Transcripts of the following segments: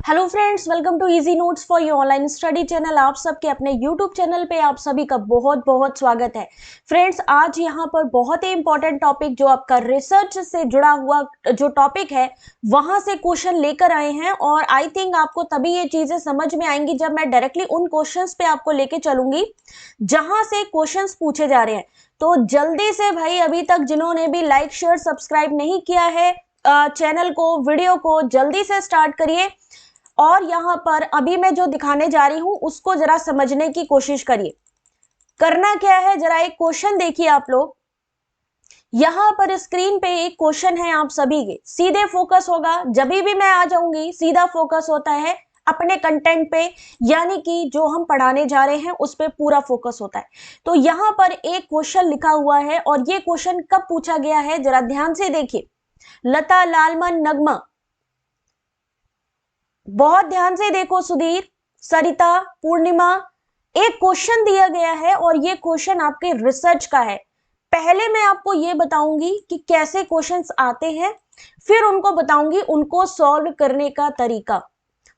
Hello friends, welcome to easy notes for your online study channel. आप सबके अपने YouTube channel पे आप सभी का बहुत बहुत स्वागत है। फ्रेंड्स, आज यहाँ पर बहुत ही इंपॉर्टेंट टॉपिक जो आपका रिसर्च से जुड़ा हुआ जो टॉपिक है वहां से क्वेश्चन लेकर आए हैं और आई थिंक आपको तभी ये चीजें समझ में आएंगी जब मैं डायरेक्टली उन क्वेश्चंस पे आपको लेके चलूंगी जहां से क्वेश्चंस पूछे जा रहे हैं। तो जल्दी से भाई, अभी तक जिन्होंने भी लाइक शेयर सब्सक्राइब नहीं किया है चैनल को, वीडियो को जल्दी से स्टार्ट करिए और यहां पर अभी मैं जो दिखाने जा रही हूं उसको जरा समझने की कोशिश करिए। करना क्या है, जरा एक क्वेश्चन देखिए आप लोग। यहां पर स्क्रीन पे एक क्वेश्चन है, आप सभी के सीधे फोकस होगा। जब भी मैं आ जाऊंगी सीधा फोकस होता है अपने कंटेंट पे, यानी कि जो हम पढ़ाने जा रहे हैं उस पे पूरा फोकस होता है। तो यहां पर एक क्वेश्चन लिखा हुआ है और ये क्वेश्चन कब पूछा गया है जरा ध्यान से देखिए। लता, लालमन, नगमा, बहुत ध्यान से देखो। सुधीर, सरिता, पूर्णिमा, एक क्वेश्चन दिया गया है और ये क्वेश्चन आपके रिसर्च का है। पहले मैं आपको ये बताऊंगी कि कैसे क्वेश्चंस आते हैं, फिर उनको बताऊंगी उनको सॉल्व करने का तरीका।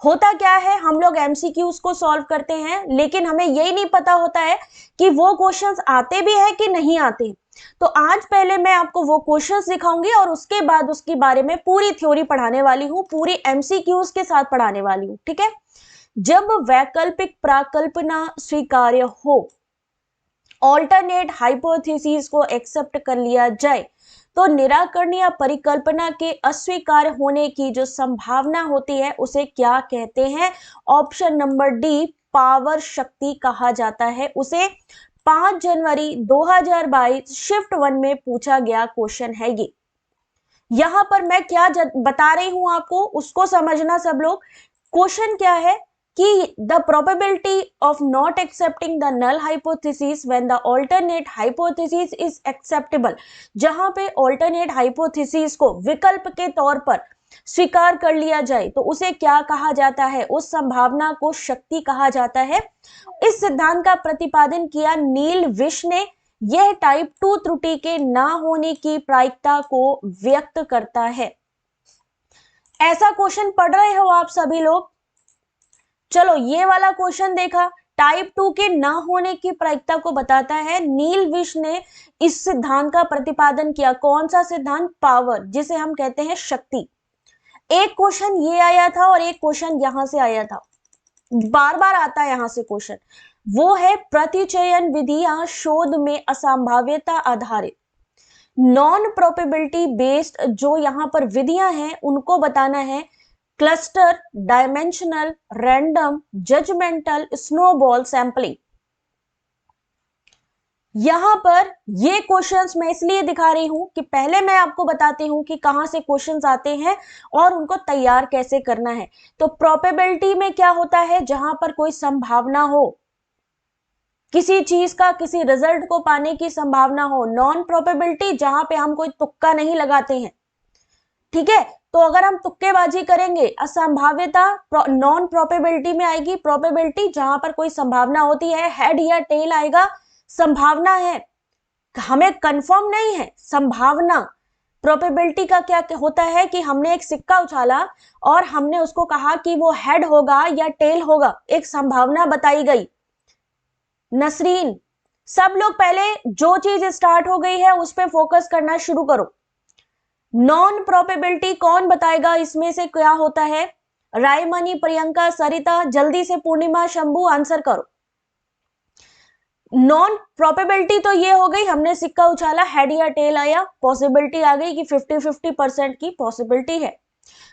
होता क्या है, हम लोग एमसीक्यूज को सॉल्व करते हैं लेकिन हमें यही नहीं पता होता है कि वो क्वेश्चंस आते भी है कि नहीं आते। तो आज पहले मैं आपको वो क्वेश्चंस दिखाऊंगी और उसके बाद उसके बारे में पूरी थ्योरी पढ़ाने वाली हूं, पूरी एमसीक्यूज के साथ पढ़ाने वाली हूं, ठीक है। जब वैकल्पिक प्राकल्पना स्वीकार्य हो, ऑल्टरनेट हाइपोथेसिस को एक्सेप्ट कर लिया जाए, तो निराकरणीय परिकल्पना के अस्वीकार होने की जो संभावना होती है उसे क्या कहते हैं? ऑप्शन नंबर डी, पावर शक्ति कहा जाता है उसे। 5 जनवरी 2022 शिफ्ट 1 में पूछा गया क्वेश्चन है ये। यहां पर मैं क्या बता रही हूं आपको उसको समझना सब लोग। क्वेश्चन क्या है कि the probability of not accepting the null hypothesis when the alternate hypothesis is acceptable. जहां पे ऑल्टरनेट हाइपोथेसिस को विकल्प के तौर पर स्वीकार कर लिया जाए तो उसे क्या कहा जाता है? उस संभावना को शक्ति कहा जाता है। इस सिद्धांत का प्रतिपादन किया नील विश ने। यह टाइप 2 त्रुटि के ना होने की प्रायिकता को व्यक्त करता है। ऐसा क्वेश्चन पढ़ रहे हो आप सभी लोग? चलो, ये वाला क्वेश्चन देखा, टाइप 2 के ना होने की प्रायिकता को बताता है। नील विश ने इस सिद्धांत का प्रतिपादन किया। कौन सा सिद्धांत? पावर, जिसे हम कहते हैं शक्ति। एक क्वेश्चन ये आया था और एक क्वेश्चन यहां से आया था, बार बार आता है यहां से क्वेश्चन। वो है प्रतिचयन विधियां शोध में असंभाव्यता आधारित, नॉन प्रोबेबिलिटी बेस्ड। जो यहां पर विधियां हैं उनको बताना है। Cluster, dimensional, random, judgemental, snowball sampling. यहां पर ये क्वेश्चंस मैं इसलिए दिखा रही हूं कि पहले मैं आपको बताती हूं कि कहां से क्वेश्चंस आते हैं और उनको तैयार कैसे करना है। तो प्रोबेबिलिटी में क्या होता है? जहां पर कोई संभावना हो, किसी चीज का, किसी रिजल्ट को पाने की संभावना हो। नॉन प्रोबेबिलिटी, जहां पे हम कोई तुक्का नहीं लगाते हैं, ठीक है। तो अगर हम तुक्केबाजी करेंगे, असंभाव्यता नॉन प्रोबेबिलिटी में आएगी। प्रोबेबिलिटी जहां पर कोई संभावना होती है, हेड या टेल आएगा, संभावना है, हमें कंफर्म नहीं है, संभावना। प्रोबेबिलिटी का क्या होता है कि हमने एक सिक्का उछाला और हमने उसको कहा कि वो हेड होगा या टेल होगा, एक संभावना बताई गई। नसरीन, सब लोग पहले जो चीज स्टार्ट हो गई है उस पर फोकस करना शुरू करो। नॉन प्रोबेबिलिटी कौन बताएगा इसमें से क्या होता है? रायमनी, प्रियंका, सरिता, जल्दी से पूर्णिमा, शंभू आंसर करो। नॉन प्रोबेबिलिटी तो ये हो गई, हमने सिक्का उछाला, हेड या टेल आया, पॉसिबिलिटी आ गई कि 50-50% की पॉसिबिलिटी है।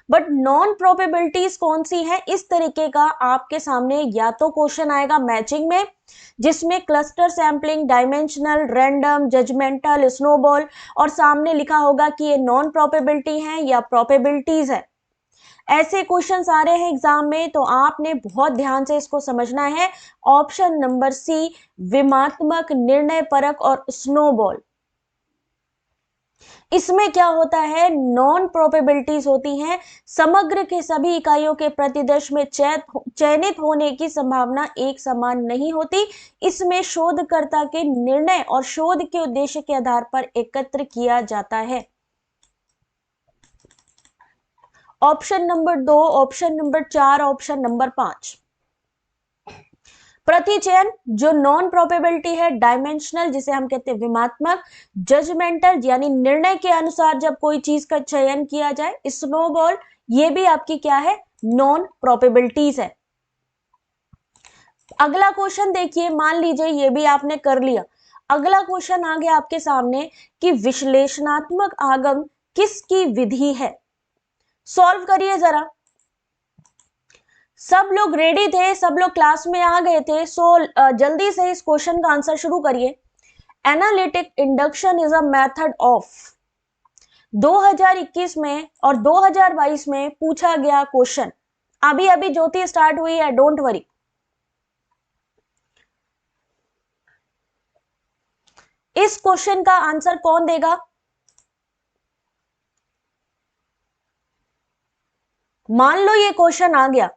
बट नॉन प्रोबेबिलिटीज कौन सी है? इस तरीके का आपके सामने या तो क्वेश्चन आएगा मैचिंग में, जिसमें cluster sampling, dimensional, random, judgemental, snowball, और सामने लिखा होगा कि ये नॉन प्रोबेबिलिटी है या प्रोबेबिलिटीज है। ऐसे क्वेश्चंस आ रहे हैं एग्जाम में, तो आपने बहुत ध्यान से इसको समझना है। ऑप्शन नंबर सी, विमात्मक, निर्णय परक और स्नोबॉल। इसमें क्या होता है? नॉन प्रोबेबिलिटीज होती हैं। समग्र के सभी इकाइयों के प्रतिदर्श में चयनित होने की संभावना एक समान नहीं होती। इसमें शोधकर्ता के निर्णय और शोध के उद्देश्य के आधार पर एकत्र किया जाता है। Option number 2, option number 4, option number 5। प्रतिचयन जो नॉन प्रोबेबिलिटी है, डायमेंशनल जिसे हम कहते हैं विमात्मक, जजमेंटल यानी निर्णय के अनुसार जब कोई चीज का चयन किया जाए, स्नोबॉल ये भी आपकी क्या है, नॉन प्रोबेबिलिटीज है। अगला क्वेश्चन देखिए, मान लीजिए ये भी आपने कर लिया। अगला क्वेश्चन आ गया आपके सामने कि विश्लेषणात्मक आगम किसकी विधि है। सॉल्व करिए जरा। सब लोग रेडी थे, सब लोग क्लास में आ गए थे, सो जल्दी से इस क्वेश्चन का आंसर शुरू करिए। Analytic induction is a method of 2021 में और 2022 में पूछा गया क्वेश्चन। अभी अभी ज्योति स्टार्ट हुई है, डोंट वरी। इस क्वेश्चन का आंसर कौन देगा? मान लो ये क्वेश्चन आ गया,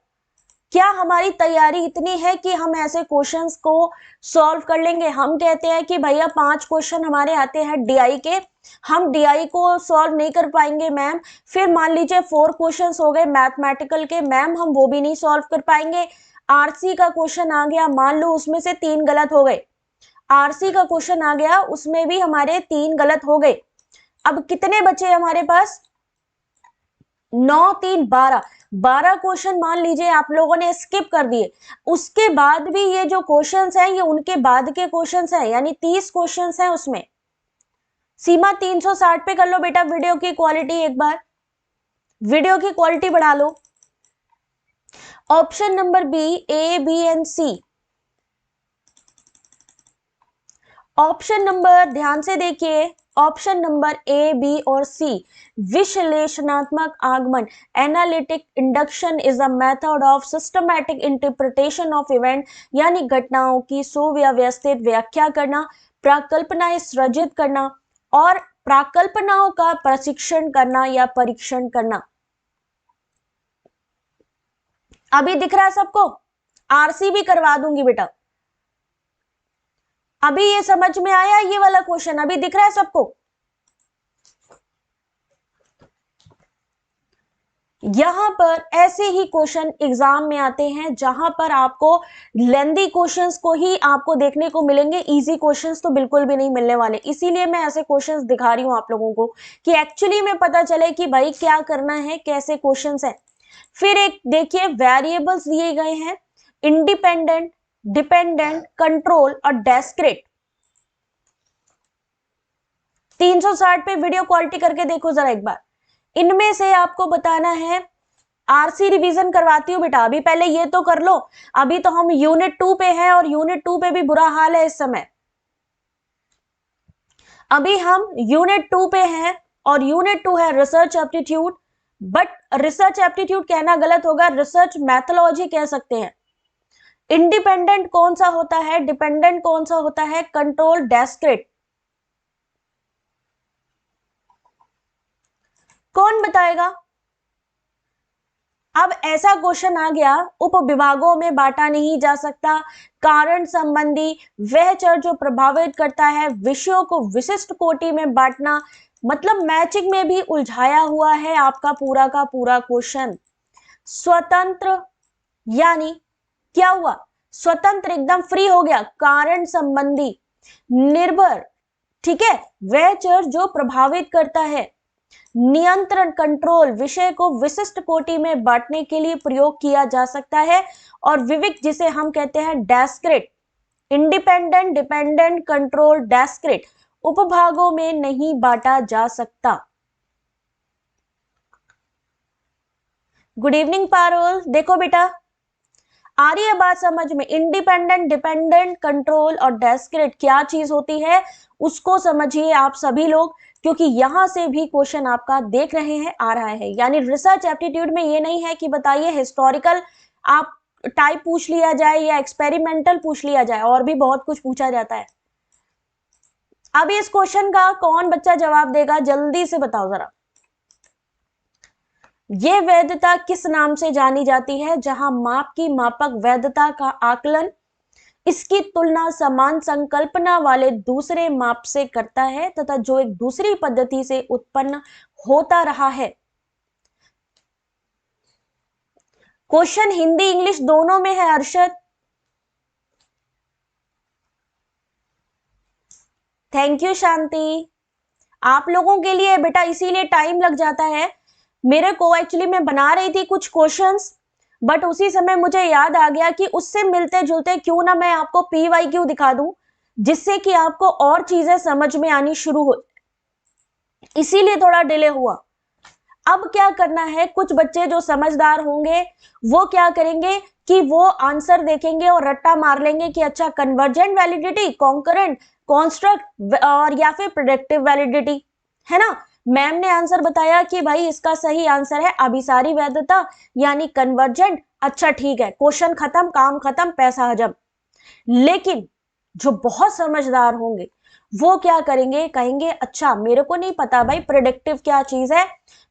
क्या हमारी तैयारी इतनी है कि हम ऐसे क्वेश्चंस को सॉल्व कर लेंगे? हम कहते हैं कि भैया 5 क्वेश्चन हमारे आते हैं डीआई के, हम डीआई को सॉल्व नहीं कर पाएंगे मैम। फिर मान लीजिए 4 क्वेश्चंस हो गए मैथमेटिकल के, मैम हम वो भी नहीं सॉल्व कर पाएंगे। आरसी का क्वेश्चन आ गया, मान लो उसमें से 3 गलत हो गए। आरसी का क्वेश्चन आ गया, उसमें भी हमारे 3 गलत हो गए। अब कितने बचे हमारे पास? 9 3 12 12 क्वेश्चन मान लीजिए आप लोगों ने स्किप कर दिए। उसके बाद भी ये जो क्वेश्चंस हैं ये उनके बाद के क्वेश्चंस हैं, यानी 30 क्वेश्चंस हैं उसमें। सीमा 360 पे कर लो बेटा वीडियो की क्वालिटी, एक बार वीडियो की क्वालिटी बढ़ा लो। Option number B, A B and C. Option number ध्यान से देखिए, ऑप्शन नंबर ए, बी और सी। विश्लेषणात्मक आगमन, analytic induction is a method of systematic interpretation of event, यानी घटनाओं की सुव्यवस्थित व्याख्या करना, प्राकल्पनाएं सृजित करना और प्राकल्पनाओं का प्रशिक्षण करना या परीक्षण करना। अभी दिख रहा है सबको? आरसी भी करवा दूंगी बेटा। अभी ये समझ में आया? ये वाला क्वेश्चन अभी दिख रहा है सबको? यहां पर ऐसे ही क्वेश्चन एग्जाम में आते हैं जहां पर आपको लेंदी क्वेश्चंस को ही आपको देखने को मिलेंगे, इजी क्वेश्चंस तो बिल्कुल भी नहीं मिलने वाले। इसीलिए मैं ऐसे क्वेश्चंस दिखा रही हूं आप लोगों को कि एक्चुअली में पता चले कि भाई क्या करना है, कैसे क्वेश्चंस है। फिर एक देखिए, वेरिएबल्स दिए गए हैं, इंडिपेंडेंट, डिपेंडेंट, कंट्रोल और डिस्क्रीट। 360 पे वीडियो क्वालिटी करके देखो जरा एक बार। इनमें से आपको बताना है, आरसी रिवीजन करवाती हूँ बेटा, अभी पहले ये तो कर लो। अभी तो हम यूनिट 2 पे हैं और यूनिट 2 पे भी बुरा हाल है इस समय। अभी हम यूनिट 2 पे हैं और यूनिट 2 है research aptitude, but research aptitude कहना गलत होगा, रिसर्च मैथोलॉजी कह सकते हैं। इंडिपेंडेंट कौन सा होता है, डिपेंडेंट कौन सा होता है, कंट्रोल, डिस्क्रीट। कौन बताएगा? अब ऐसा क्वेश्चन आ गया, उप विभागों में बांटा नहीं जा सकता, कारण संबंधी, वह चर जो प्रभावित करता है, विषयों को विशिष्ट कोटि में बांटना, मतलब मैचिंग में भी उलझाया हुआ है आपका पूरा का पूरा क्वेश्चन। स्वतंत्र यानी क्या हुआ, स्वतंत्र एकदम फ्री हो गया, कारण संबंधी, निर्भर, ठीक है, वह चर जो प्रभावित करता है, नियंत्रण, कंट्रोल, विषय को विशिष्ट कोटि में बांटने के लिए प्रयोग किया जा सकता है, और विविक्त जिसे हम कहते हैं discrete. Independent, dependent, control, discrete उपभागों में नहीं बांटा जा सकता। गुड इवनिंग पारुल, देखो बेटा आ रही है बात समझ में? इंडिपेंडेंट, डिपेंडेंट, कंट्रोल और डिस्क्रीट क्या चीज होती है उसको समझिए आप सभी लोग, क्योंकि यहां से भी क्वेश्चन आपका देख रहे हैं आ रहा है। यानी रिसर्च एप्टीट्यूड में ये नहीं है कि बताइए हिस्टोरिकल आप टाइप पूछ लिया जाए या एक्सपेरिमेंटल पूछ लिया जाए, और भी बहुत कुछ पूछा जाता है। अब इस क्वेश्चन का कौन बच्चा जवाब देगा, जल्दी से बताओ जरा। ये वैधता किस नाम से जानी जाती है? जहां माप की मापक वैधता का आकलन इसकी तुलना समान संकल्पना वाले दूसरे माप से करता है तथा जो एक दूसरी पद्धति से उत्पन्न होता रहा है। क्वेश्चन हिंदी इंग्लिश दोनों में है अरशद। थैंक यू शांति। आप लोगों के लिए बेटा इसीलिए टाइम लग जाता है। मेरे को एक्चुअली मैं बना रही थी कुछ क्वेश्चंस, बट उसी समय मुझे याद आ गया कि उससे मिलते जुलते क्यों ना मैं आपको PYQ दिखा दूं, जिससे कि आपको और चीजें समझ में आनी शुरू हो, इसीलिए थोड़ा डिले हुआ। अब क्या करना है, कुछ बच्चे जो समझदार होंगे वो क्या करेंगे कि वो आंसर देखेंगे और रट्टा मार लेंगे कि अच्छा कन्वर्जेंट वैलिडिटी, कॉन्करेंट, कॉन्स्ट्रक्ट और या फिर प्रेडिक्टिव वैलिडिटी, है ना। मैम ने आंसर बताया कि भाई इसका सही आंसर है अभिसारी वैधता यानी कन्वर्जेंट। अच्छा ठीक है, क्वेश्चन खत्म, काम खत्म, पैसा हजम। लेकिन जो बहुत समझदार होंगे वो क्या करेंगे, कहेंगे अच्छा मेरे को नहीं पता भाई प्रेडिक्टिव क्या चीज है,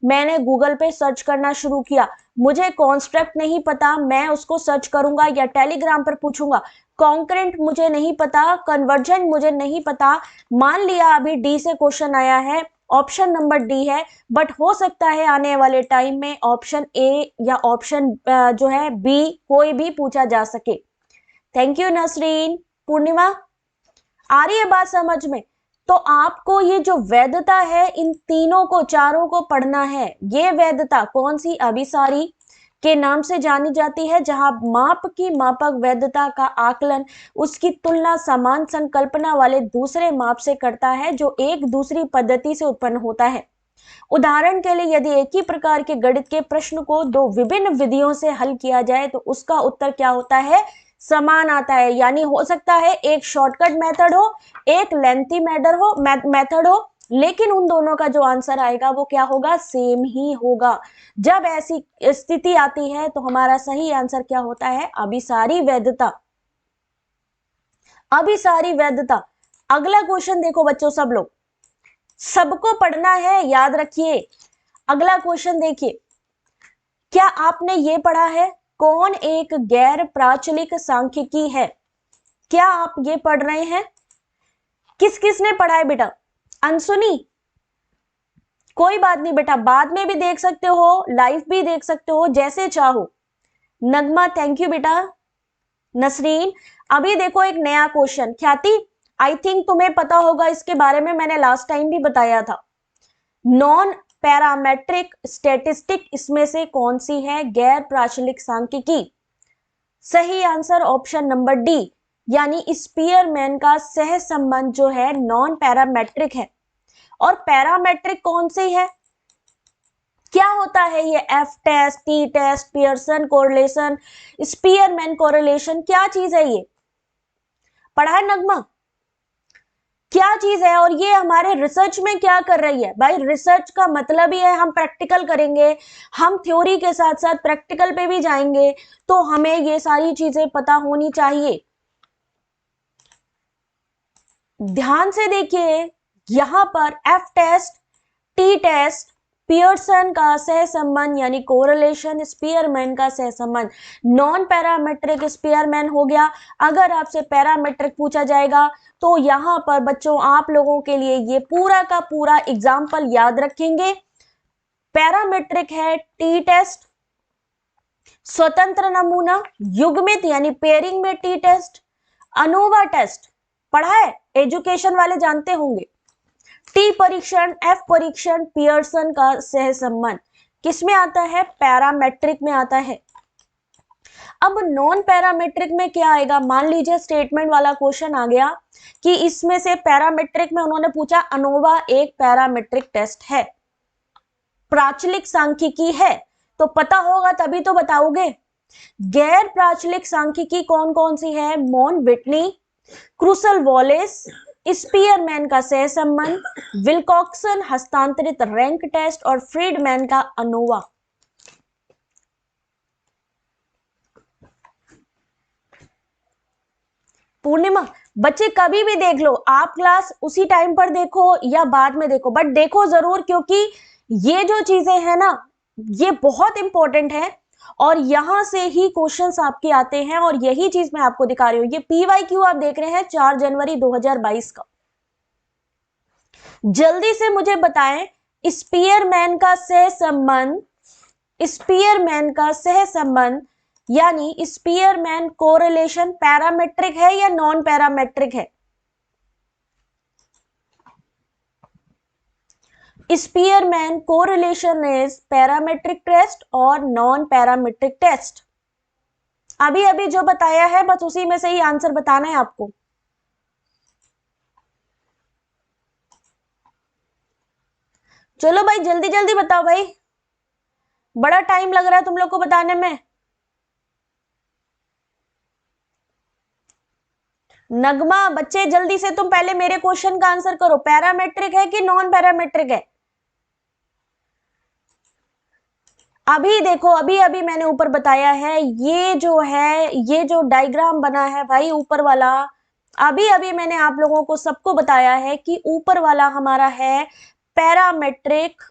मैंने गूगल पे सर्च करना शुरू किया, मुझे कॉन्स्ट्रक्ट नहीं पता, मैं उसको सर्च करूंगा या टेलीग्राम पर पूछूंगा, कॉन्करेंट मुझे नहीं पता, कन्वर्जेंट मुझे नहीं पता। मान लिया अभी डी से क्वेश्चन आया है, ऑप्शन नंबर डी है, बट हो सकता है आने वाले टाइम में ऑप्शन ए या ऑप्शन जो है बी कोई भी पूछा जा सके। Thank you Nasreen. पूर्णिमा आ रही है बात समझ में? तो आपको ये जो वैधता है इन तीनों को, चारों को पढ़ना है। ये वैधता कौन सी, अभिसारी के नाम से जानी जाती है, जहां माप की मापक वैधता का आकलन उसकी तुलना समान संकल्पना वाले दूसरे माप से करता है जो एक दूसरी पद्धति से उत्पन्न होता है। उदाहरण के लिए यदि एक ही प्रकार के गणित के प्रश्न को दो विभिन्न विधियों से हल किया जाए तो उसका उत्तर क्या होता है, समान आता है। यानी हो सकता है एक शॉर्टकट मेथड हो, एक लेंथी मेथड हो, लेकिन उन दोनों का जो आंसर आएगा वो क्या होगा, सेम ही होगा। जब ऐसी स्थिति आती है तो हमारा सही आंसर क्या होता है, अभिसारी वैधता। अभिसारी वैधता। अगला क्वेश्चन देखो बच्चों, सब लोग सबको पढ़ना है, याद रखिए। अगला क्वेश्चन देखिए, क्या आपने ये पढ़ा है, कौन एक गैर प्राचलिक सांख्यिकी है? क्या आप ये पढ़ रहे हैं? किस किस ने पढ़ा है बेटा? अनसुनी, कोई बात नहीं बेटा, बाद में भी देख सकते हो, लाइव भी देख सकते हो, जैसे चाहो। नगमा थैंक यू बेटा। नसरीन अभी देखो एक नया क्वेश्चन, ख्याति आई थिंक तुम्हें पता होगा इसके बारे में, मैंने लास्ट टाइम भी बताया था। नॉन पैरामेट्रिक स्टैटिस्टिक इसमें से कौन सी है, गैर प्राचलिक सांख्यिकी? सही आंसर ऑप्शन नंबर डी, यानी स्पीयरमैन का सह संबंध जो है नॉन पैरामेट्रिक है। और पैरामेट्रिक कौन सी है, क्या होता है ये, F test, T test, Pearson correlation, Spearman correlation, क्या चीज है ये? पढ़ा है नगमा? क्या चीज है और ये हमारे रिसर्च में क्या कर रही है? भाई रिसर्च का मतलब ही है हम प्रैक्टिकल करेंगे, हम थ्योरी के साथ साथ प्रैक्टिकल पे भी जाएंगे, तो हमें ये सारी चीजें पता होनी चाहिए। ध्यान से देखिए, यहां पर F test, T test, Pearson का सहसंबंध यानी कोरिलेशन, स्पीयरमैन का सहसंबंध, नॉन पैरामेट्रिक स्पीयरमैन हो गया। अगर आपसे पैरामेट्रिक पूछा जाएगा तो यहां पर बच्चों आप लोगों के लिए ये पूरा का पूरा एग्जाम्पल याद रखेंगे। पैरामेट्रिक है टी टेस्ट, स्वतंत्र नमूना, युग्मित यानी पेयरिंग में टी टेस्ट, अनोवा टेस्ट पढ़ा है, एजुकेशन वाले जानते होंगे। टी परीक्षण, एफ परीक्षण, पियर्सन का सहसंबंध किस में आता है, पैरामेट्रिक में आता है। अब नॉन पैरामेट्रिक में क्या आएगा, मान लीजिए स्टेटमेंट वाला क्वेश्चन आ गया कि इसमें से पैरामेट्रिक में उन्होंने पूछा अनोवा एक पैरामेट्रिक टेस्ट है, प्राचलिक सांख्यिकी है, तो पता होगा तभी तो बताओगे। गैर प्राचलिक सांख्यिकी कौन कौन सी है, मॉन विटनी, क्रूसल वॉलेस, स्पीयरमैन का सहसंबंध, विल्कॉक्सन हस्तांतरित रैंक टेस्ट और फ्रीडमैन का अनोवा। पूर्णिमा बच्चे कभी भी देख लो, आप क्लास उसी टाइम पर देखो या बाद में देखो, बट देखो जरूर, क्योंकि ये जो चीजें हैं ना ये बहुत इंपॉर्टेंट है और यहां से ही क्वेश्चंस आपके आते हैं। और यही चीज मैं आपको दिखा रही हूं, ये PYQ आप देख रहे हैं 4 जनवरी 2022 का। जल्दी से मुझे बताएं, स्पीयरमैन का सहसंबंध स्पीयरमैन का सहसंबंध यानी स्पीयरमैन कोरिलेशन पैरामेट्रिक है या नॉन पैरामेट्रिक है? Spearman correlation is parametric test और नॉन पैरामेट्रिक टेस्ट। अभी अभी जो बताया है बस उसी में से ही आंसर बताना है आपको। चलो भाई जल्दी जल्दी बताओ भाई, बड़ा टाइम लग रहा है तुम लोग को बताने में। नगमा बच्चे जल्दी से तुम पहले मेरे क्वेश्चन का आंसर करो, पैरामेट्रिक है कि नॉन पैरामेट्रिक है? अभी देखो अभी अभी मैंने ऊपर बताया है, ये जो है ये जो डायग्राम बना है भाई ऊपर वाला, अभी अभी मैंने आप लोगों को सबको बताया है कि ऊपर वाला हमारा है पैरामेट्रिक,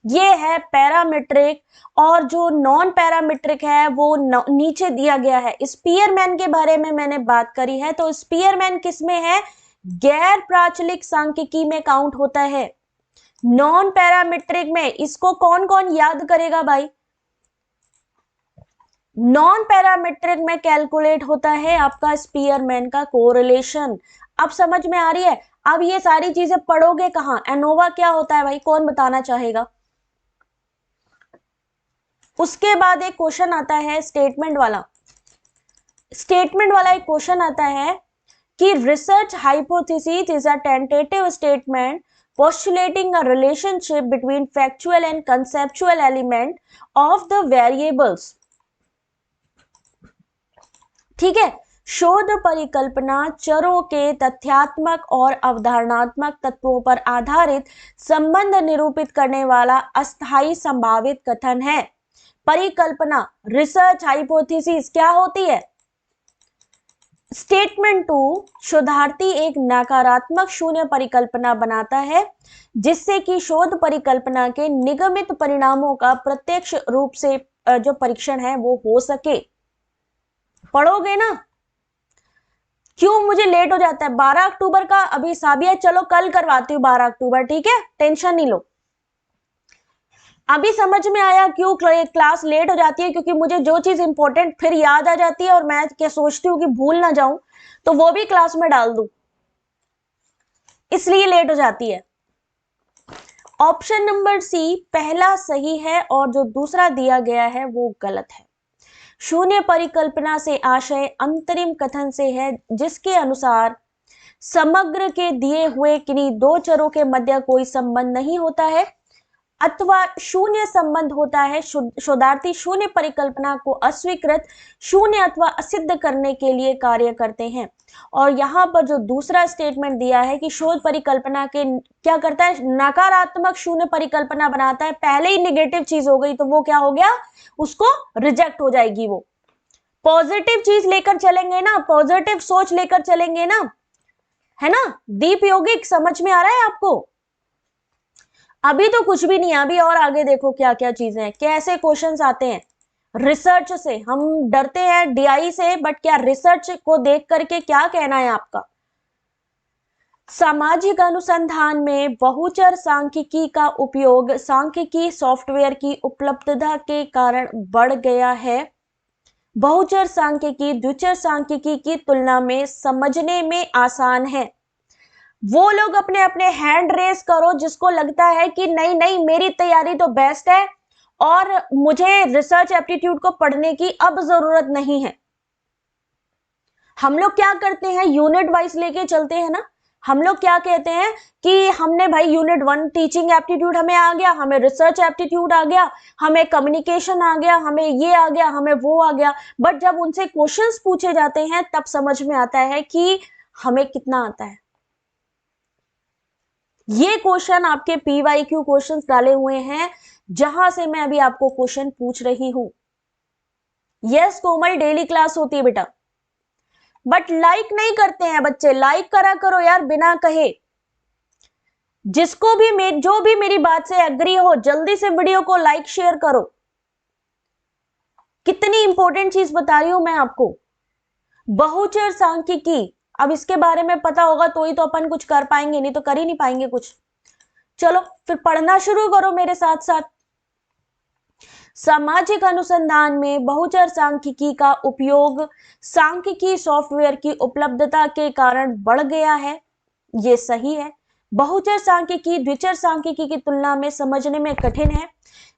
ये है पैरामेट्रिक, और जो नॉन पैरामेट्रिक है वो नीचे दिया गया है। स्पीयरमैन के बारे में मैंने बात करी है, तो स्पीयरमैन किसमें है? गैर प्राचलिक सांख्यिकी में काउंट होता है। नॉन पैरामेट्रिक में इसको कौन कौन याद करेगा भाई? नॉन पैरामेट्रिक में कैलकुलेट होता है आपका स्पीयरमैन का कोरिलेशन। अब समझ में आ रही है? अब ये सारी चीजें पढ़ोगे कहां? एनोवा क्या होता है भाई, कौन बताना चाहेगा? उसके बाद एक क्वेश्चन आता है स्टेटमेंट वाला। स्टेटमेंट वाला एक क्वेश्चन आता है कि research hypothesis is a tentative statement postulating a relationship between factual and conceptual element of the variables। ठीक है, शोध परिकल्पना चरों के तथ्यात्मक और अवधारणात्मक तत्वों पर आधारित संबंध निरूपित करने वाला अस्थायी संभावित कथन है। परिकल्पना रिसर्च हाइपोथेसिस क्या होती है? स्टेटमेंट 2, शोधार्थी एक नकारात्मक शून्य परिकल्पना बनाता है जिससे कि शोध परिकल्पना के निगमित परिणामों का प्रत्यक्ष रूप से जो परीक्षण है वो हो सके। पढ़ोगे ना? क्यों मुझे लेट हो जाता है? 12 अक्टूबर का अभी साबिया, चलो कल करवाती हूँ 12 अक्टूबर, ठीक है, टेंशन नहीं लो। अभी समझ में आया क्यों क्लास लेट हो जाती है? क्योंकि मुझे जो चीज इंपॉर्टेंट फिर याद आ जाती है और मैं क्या सोचती हूँ कि भूल ना जाऊं, तो वो भी क्लास में डाल दूं, इसलिए लेट हो जाती है। ऑप्शन नंबर सी पहला सही है और जो दूसरा दिया गया है वो गलत है। शून्य परिकल्पना से आशय अंतरिम कथन से है जिसके अनुसार समग्र के दिए हुए किन्हीं दो चरों के मध्य कोई संबंध नहीं होता है अथवा शून्य संबंध होता है। शोधार्थी शून्य परिकल्पना को अस्वीकृत, शून्य अथवा असिद्ध करने के लिए कार्य करते हैं। और यहाँ पर जो दूसरा स्टेटमेंट दिया है कि शोध परिकल्पना के क्या करता है? नकारात्मक शून्य परिकल्पना बनाता है। पहले ही निगेटिव चीज हो गई तो वो क्या हो गया? उसको रिजेक्ट हो जाएगी। वो पॉजिटिव चीज लेकर चलेंगे ना, पॉजिटिव सोच लेकर चलेंगे ना, है ना? दीप योगिक समझ में आ रहा है आपको? अभी तो कुछ भी नहीं है, अभी और आगे देखो क्या क्या चीजें हैं, कैसे क्वेश्चंस आते हैं। रिसर्च से हम डरते हैं, डीआई से, बट क्या रिसर्च को देख करके क्या कहना है आपका? सामाजिक अनुसंधान में बहुचर सांख्यिकी का उपयोग सांख्यिकी सॉफ्टवेयर की उपलब्धता के कारण बढ़ गया है। बहुचर सांख्यिकी द्विचर सांख्यिकी की तुलना में समझने में आसान है। वो लोग अपने अपने हैंड रेस करो जिसको लगता है कि नहीं नहीं मेरी तैयारी तो बेस्ट है और मुझे रिसर्च एप्टीट्यूड को पढ़ने की अब जरूरत नहीं है। हम लोग क्या करते हैं? यूनिट वाइज लेके चलते हैं ना। हम लोग क्या कहते हैं कि हमने भाई यूनिट 1 टीचिंग एप्टीट्यूड हमें आ गया, हमें रिसर्च एप्टीट्यूड आ गया, हमें कम्युनिकेशन आ गया, हमें ये आ गया, हमें वो आ गया। बट जब उनसे क्वेश्चंस पूछे जाते हैं तब समझ में आता है कि हमें कितना आता है। ये क्वेश्चन आपके पीवाईक्यू क्वेश्चंस डाले हुए हैं जहां से मैं अभी आपको क्वेश्चन पूछ रही हूं। यस कोमल, डेली क्लास होती है बेटा, बट लाइक नहीं करते हैं बच्चे। लाइक करा करो यार बिना कहे। जिसको भी जो भी मेरी बात से एग्री हो जल्दी से वीडियो को लाइक शेयर करो। कितनी इंपॉर्टेंट चीज बता रही हूं मैं आपको, बहुचर सांख्यिकी। अब इसके बारे में पता होगा तो ही तो अपन कुछ कर पाएंगे, नहीं तो कर ही नहीं पाएंगे कुछ। चलो फिर पढ़ना शुरू करो मेरे साथ साथ। सामाजिक अनुसंधान में बहुचर सांख्यिकी का उपयोग सांख्यिकी सॉफ्टवेयर की उपलब्धता के कारण बढ़ गया है। ये सही है। बहुचर सांख्यिकी द्विचर सांख्यिकी की तुलना में समझने में कठिन है।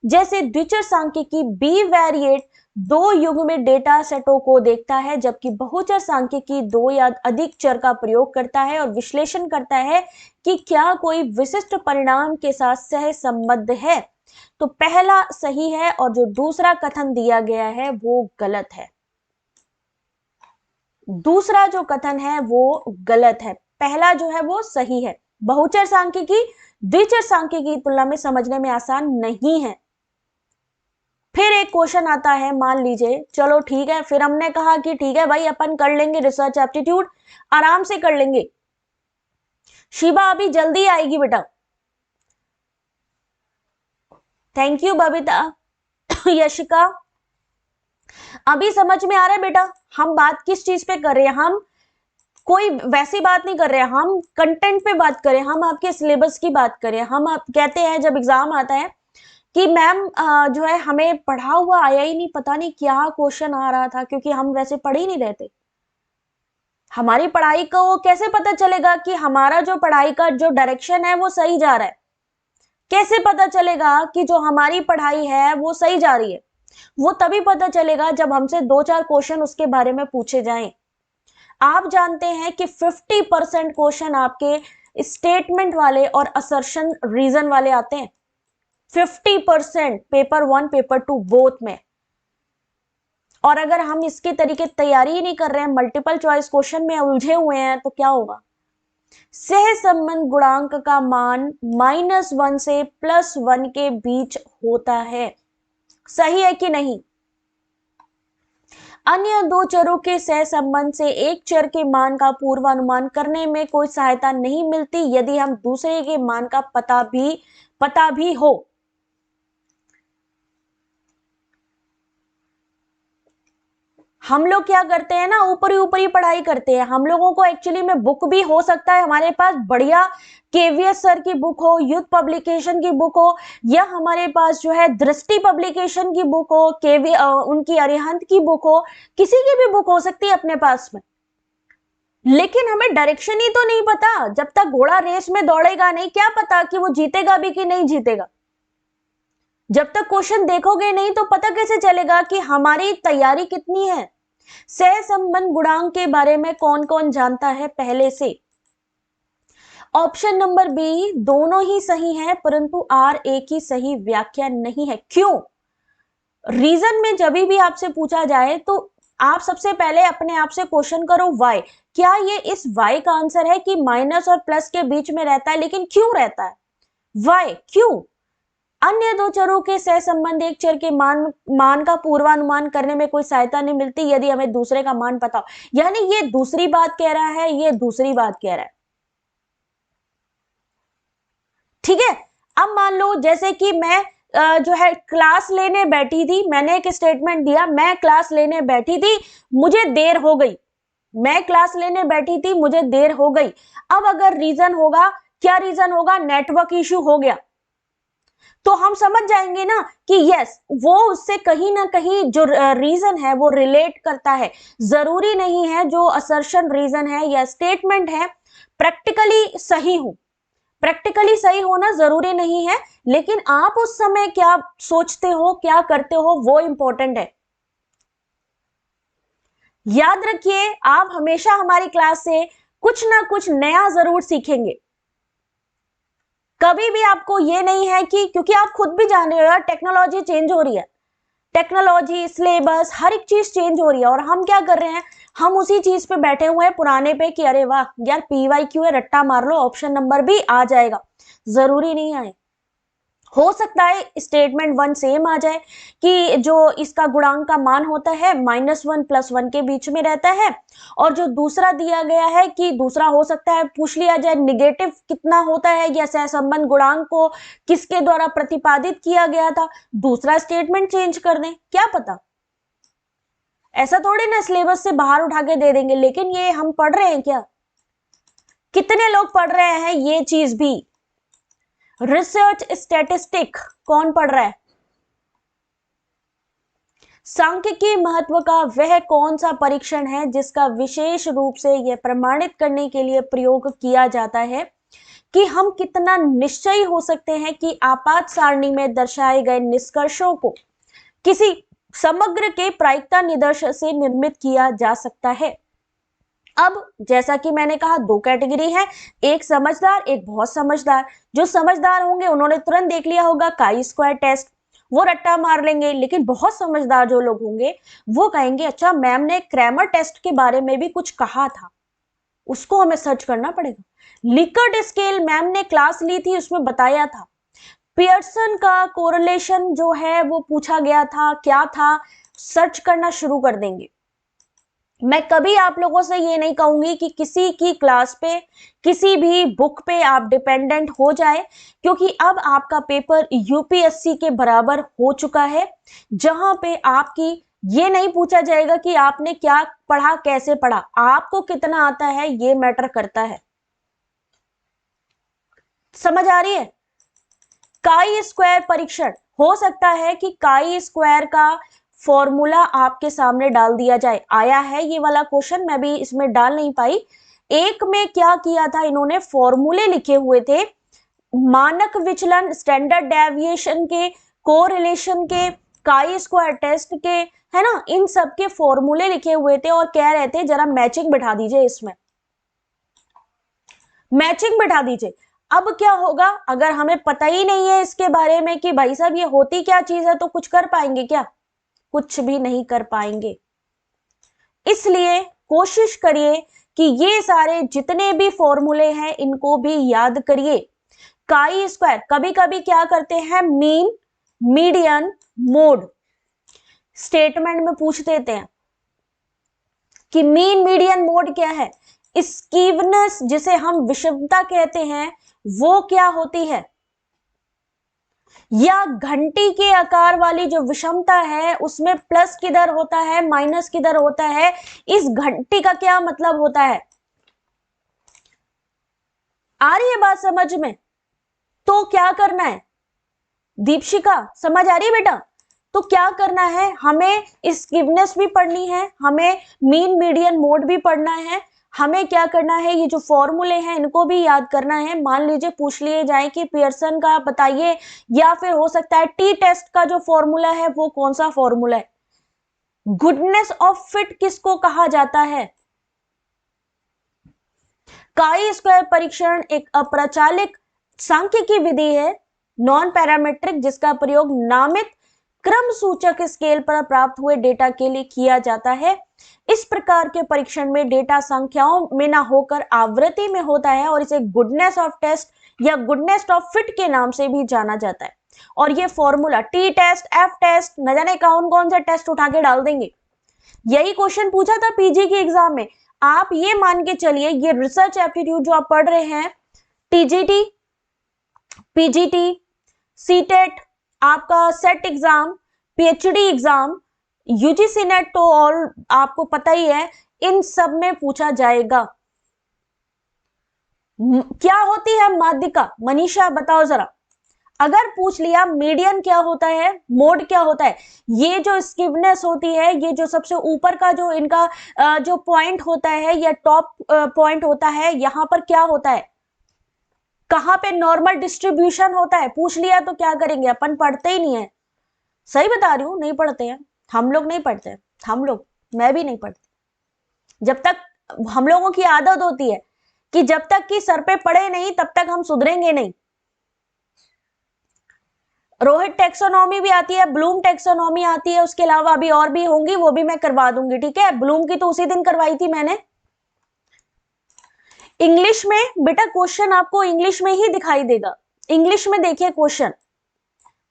जैसे द्विचर सांख्यिकी बीवेरिएट दो युग्मित डेटा सेटों को देखता है, जबकि बहुचर सांख्यिकी दो या अधिक चर का प्रयोग करता है और विश्लेषण करता है कि क्या कोई विशिष्ट परिणाम के साथ सहसंबद्ध है। तो पहला सही है और जो दूसरा कथन दिया गया है वो गलत है। दूसरा जो कथन है वो गलत है, पहला जो है वो सही है। बहुचर सांख्यिकी द्विचर सांख्यिकी की तुलना में समझने में आसान नहीं है। फिर एक क्वेश्चन आता है, मान लीजिए, चलो ठीक है, फिर हमने कहा कि ठीक है भाई अपन कर लेंगे रिसर्च एप्टीट्यूड, आराम से कर लेंगे। शिवा अभी जल्दी आएगी बेटा। Thank you Babita. यशिका अभी समझ में आ रहा है बेटा हम बात किस चीज पे कर रहे हैं। हम कोई वैसी बात नहीं कर रहे हैं, हम कंटेंट पे बात करें, हम आपके सिलेबस की बात करें। हम आप कहते हैं जब एग्जाम आता है कि मैम जो है हमें पढ़ा हुआ आया ही नहीं, पता नहीं क्या क्वेश्चन आ रहा था, क्योंकि हम वैसे पढ़ ही नहीं रहते। हमारी पढ़ाई को कैसे पता चलेगा कि हमारा जो पढ़ाई का जो डायरेक्शन है वो सही जा रहा है? कैसे पता चलेगा कि जो हमारी पढ़ाई है वो सही जा रही है? वो तभी पता चलेगा जब हमसे 2-4 क्वेश्चन उसके बारे में पूछे जाएं। आप जानते हैं कि 50% क्वेश्चन आपके स्टेटमेंट वाले और असर्शन रीजन वाले आते हैं। 50% पेपर 1 पेपर 2 बोथ में। और अगर हम इसके तरीके तैयारी ही नहीं कर रहे हैं, मल्टीपल चॉइस क्वेश्चन में उलझे हुए हैं, तो क्या होगा? सहसंबंध गुणांक का मान -1 से +1 के बीच होता है। सही है कि नहीं? अन्य दो चरों के सहसंबंध से एक चर के मान का पूर्वानुमान करने में कोई सहायता नहीं मिलती यदि हम दूसरे के मान का पता भी हो। हम लोग क्या करते हैं ना, ऊपरी पढ़ाई करते हैं। हम लोगों को एक्चुअली में बुक भी हो सकता है हमारे पास बढ़िया केवीएस सर की बुक हो, यूथ पब्लिकेशन की बुक हो, या हमारे पास जो है दृष्टि पब्लिकेशन की बुक हो, उनकी अरिहंत की बुक हो, किसी की भी बुक हो सकती है अपने पास में। लेकिन हमें डायरेक्शन ही तो नहीं पता। जब तक घोड़ा रेस में दौड़ेगा नहीं, क्या पता कि वो जीतेगा भी कि नहीं जीतेगा। जब तक क्वेश्चन देखोगे नहीं तो पता कैसे चलेगा कि हमारी तैयारी कितनी है। सहसंबंध गुणांक के बारे में कौन कौन जानता है पहले से? ऑप्शन नंबर बी दोनों ही सही है, परंतु आर ए की सही व्याख्या नहीं है। क्यों? रीजन में जब भी आपसे पूछा जाए तो आप सबसे पहले अपने आप से क्वेश्चन करो वाई। क्या ये इस वाई का आंसर है कि माइनस और प्लस के बीच में रहता है, लेकिन क्यों रहता है? वाई क्यों? अन्य दो चरों के सहसंबंध एक चर के मान का पूर्वानुमान करने में कोई सहायता नहीं मिलती यदि हमें दूसरे का मान पता हो। यानी ये दूसरी बात कह रहा है, ये दूसरी बात कह रहा है। ठीक है। अब मान लो जैसे कि मैं जो है क्लास लेने बैठी थी, मैंने एक स्टेटमेंट दिया, मैं क्लास लेने बैठी थी, मुझे देर हो गई। मैं क्लास लेने बैठी थी, मुझे देर हो गई। अब अगर रीजन होगा, क्या रीजन होगा? नेटवर्क इश्यू हो गया। तो हम समझ जाएंगे ना कि यस, वो उससे कहीं ना कहीं जो रीजन है वो रिलेट करता है। जरूरी नहीं है जो असर्शन रीजन है या स्टेटमेंट है प्रैक्टिकली सही हो। प्रैक्टिकली सही होना जरूरी नहीं है, लेकिन आप उस समय क्या सोचते हो, क्या करते हो, वो इंपॉर्टेंट है। याद रखिए, आप हमेशा हमारी क्लास से कुछ ना कुछ नया जरूर सीखेंगे। कभी भी आपको ये नहीं है कि, क्योंकि आप खुद भी जान रहे हो यार, टेक्नोलॉजी चेंज हो रही है। टेक्नोलॉजी, सिलेबस, हर एक चीज चेंज हो रही है और हम क्या कर रहे हैं, हम उसी चीज पे बैठे हुए हैं पुराने पे कि अरे वाह यार पीवाईक्यू है, रट्टा मार लो, ऑप्शन नंबर भी आ जाएगा। जरूरी नहीं आए। हो सकता है स्टेटमेंट 1 सेम आ जाए कि जो इसका गुणांक का मान होता है -1 +1 के बीच में रहता है, और जो दूसरा दिया गया है कि दूसरा हो सकता है पूछ लिया जाए निगेटिव कितना होता है या सहसंबंध गुणांक को किसके द्वारा प्रतिपादित किया गया था, दूसरा स्टेटमेंट चेंज कर दें, क्या पता। ऐसा थोड़ी ना सिलेबस से बाहर उठा के दे देंगे, लेकिन ये हम पढ़ रहे हैं क्या? कितने लोग पढ़ रहे हैं ये चीज भी? रिसर्च स्टैटिस्टिक कौन पढ़ रहा है? सांख्यिकी महत्व का वह कौन सा परीक्षण है जिसका विशेष रूप से यह प्रमाणित करने के लिए प्रयोग किया जाता है कि हम कितना निश्चयी हो सकते हैं कि आपात सारणी में दर्शाए गए निष्कर्षों को किसी समग्र के प्रायिकता निदर्श से निर्मित किया जा सकता है। अब जैसा कि मैंने कहा दो कैटेगरी है, एक समझदार एक बहुत समझदार। जो समझदार होंगे उन्होंने तुरंत देख लिया होगा काई स्क्वायर टेस्ट, वो रट्टा मार लेंगे। लेकिन बहुत समझदार जो लोग होंगे वो कहेंगे अच्छा मैम ने क्रैमर टेस्ट के बारे में भी कुछ कहा था, उसको हमें सर्च करना पड़ेगा। लिकर्ट स्केल मैम ने क्लास ली थी, उसमें बताया था। पियर्सन का कोरिलेशन जो है वो पूछा गया था, क्या था, सर्च करना शुरू कर देंगे। मैं कभी आप लोगों से ये नहीं कहूंगी कि किसी की क्लास पे किसी भी बुक पे आप डिपेंडेंट हो जाए, क्योंकि अब आपका पेपर यूपीएससी के बराबर हो चुका है, जहां पे आपकी ये नहीं पूछा जाएगा कि आपने क्या पढ़ा, कैसे पढ़ा, आपको कितना आता है ये मैटर करता है। समझ आ रही है? काई स्क्वायर परीक्षण, हो सकता है कि काई स्क्वायर का फॉर्मूला आपके सामने डाल दिया जाए। आया है ये वाला क्वेश्चन, मैं भी इसमें डाल नहीं पाई। एक में क्या किया था इन्होंने, फॉर्मूले लिखे हुए थे मानक विचलन, स्टैंडर्ड डेविएशन के, कोरिलेशन के, काई स्क्वायर टेस्ट के, है ना, इन सब के फॉर्मूले लिखे हुए थे और कह रहे थे जरा मैचिंग बिठा दीजिए, इसमें मैचिंग बिठा दीजिए। अब क्या होगा, अगर हमें पता ही नहीं है इसके बारे में कि भाई साहब ये होती क्या चीज है, तो कुछ कर पाएंगे क्या? कुछ भी नहीं कर पाएंगे। इसलिए कोशिश करिए कि ये सारे जितने भी फॉर्मूले हैं इनको भी याद करिए। काई स्क्वायर, कभी कभी क्या करते हैं, मीन मीडियन मोड स्टेटमेंट में पूछ देते हैं कि मीन मीडियन मोड क्या है। स्कीवनेस जिसे हम विषमता कहते हैं वो क्या होती है, या घंटी के आकार वाली जो विषमता है उसमें प्लस किधर होता है, माइनस किधर होता है, इस घंटी का क्या मतलब होता है। आ रही है बात समझ में? तो क्या करना है दीपशिका, समझ आ रही है बेटा? तो क्या करना है, हमें स्कीवनेस भी पढ़नी है, हमें मीन मीडियन मोड भी पढ़ना है, हमें क्या करना है, ये जो फॉर्मूले हैं इनको भी याद करना है। मान लीजिए पूछ लिए जाए कि पियर्सन का बताइए, या फिर हो सकता है टी टेस्ट का जो फॉर्मूला है वो कौन सा फॉर्मूला है, गुडनेस ऑफ फिट किसको कहा जाता है। काई स्क्वायर परीक्षण एक अप्रचलित सांख्यिकी विधि है, नॉन पैरामीट्रिक, जिसका प्रयोग नामित क्रम सूचक स्केल पर प्राप्त हुए डेटा के लिए किया जाता है। इस प्रकार के परीक्षण में डेटा संख्याओं में ना होकर आवृत्ति में होता है और इसे गुडनेस ऑफ टेस्ट या गुडनेस ऑफ फिट के नाम से भी जाना जाता है। और ये formula T test, F test, न जाने कौन कौन सा टेस्ट उठा के डाल देंगे। यही क्वेश्चन पूछा था पीजी की एग्जाम में। आप ये मान के चलिए ये रिसर्च एप्टीट्यूड जो आप पढ़ रहे हैं, टीजीटी, पीजीटी, सीटेट, आपका set exam, PhD exam, UGC net, तो और आपको पता ही है इन सब में पूछा जाएगा। क्या होती है माध्यिका, मनीषा बताओ जरा। अगर पूछ लिया मीडियन क्या होता है, मोड क्या होता है, ये जो स्कीवनेस होती है, ये जो सबसे ऊपर का जो इनका जो पॉइंट होता है या टॉप पॉइंट होता है, यहां पर क्या होता है, कहां पे नॉर्मल डिस्ट्रीब्यूशन होता है, पूछ लिया तो क्या करेंगे, अपन पढ़ते ही नहीं है। सही बता रही हूं, नहीं पढ़ते हैं हम लोग, नहीं पढ़ते हम लोग, मैं भी नहीं पढ़ती। जब तक हम लोगों की आदत होती है कि जब तक कि सर पे पड़े नहीं तब तक हम सुधरेंगे नहीं। रोहित टेक्सोनॉमी भी आती है, ब्लूम टेक्सोनॉमी आती है, उसके अलावा अभी और भी होंगी, वो भी मैं करवा दूंगी, ठीक है। ब्लूम की तो उसी दिन करवाई थी मैंने। इंग्लिश में बेटा क्वेश्चन आपको इंग्लिश में ही दिखाई देगा। इंग्लिश में देखिए क्वेश्चन,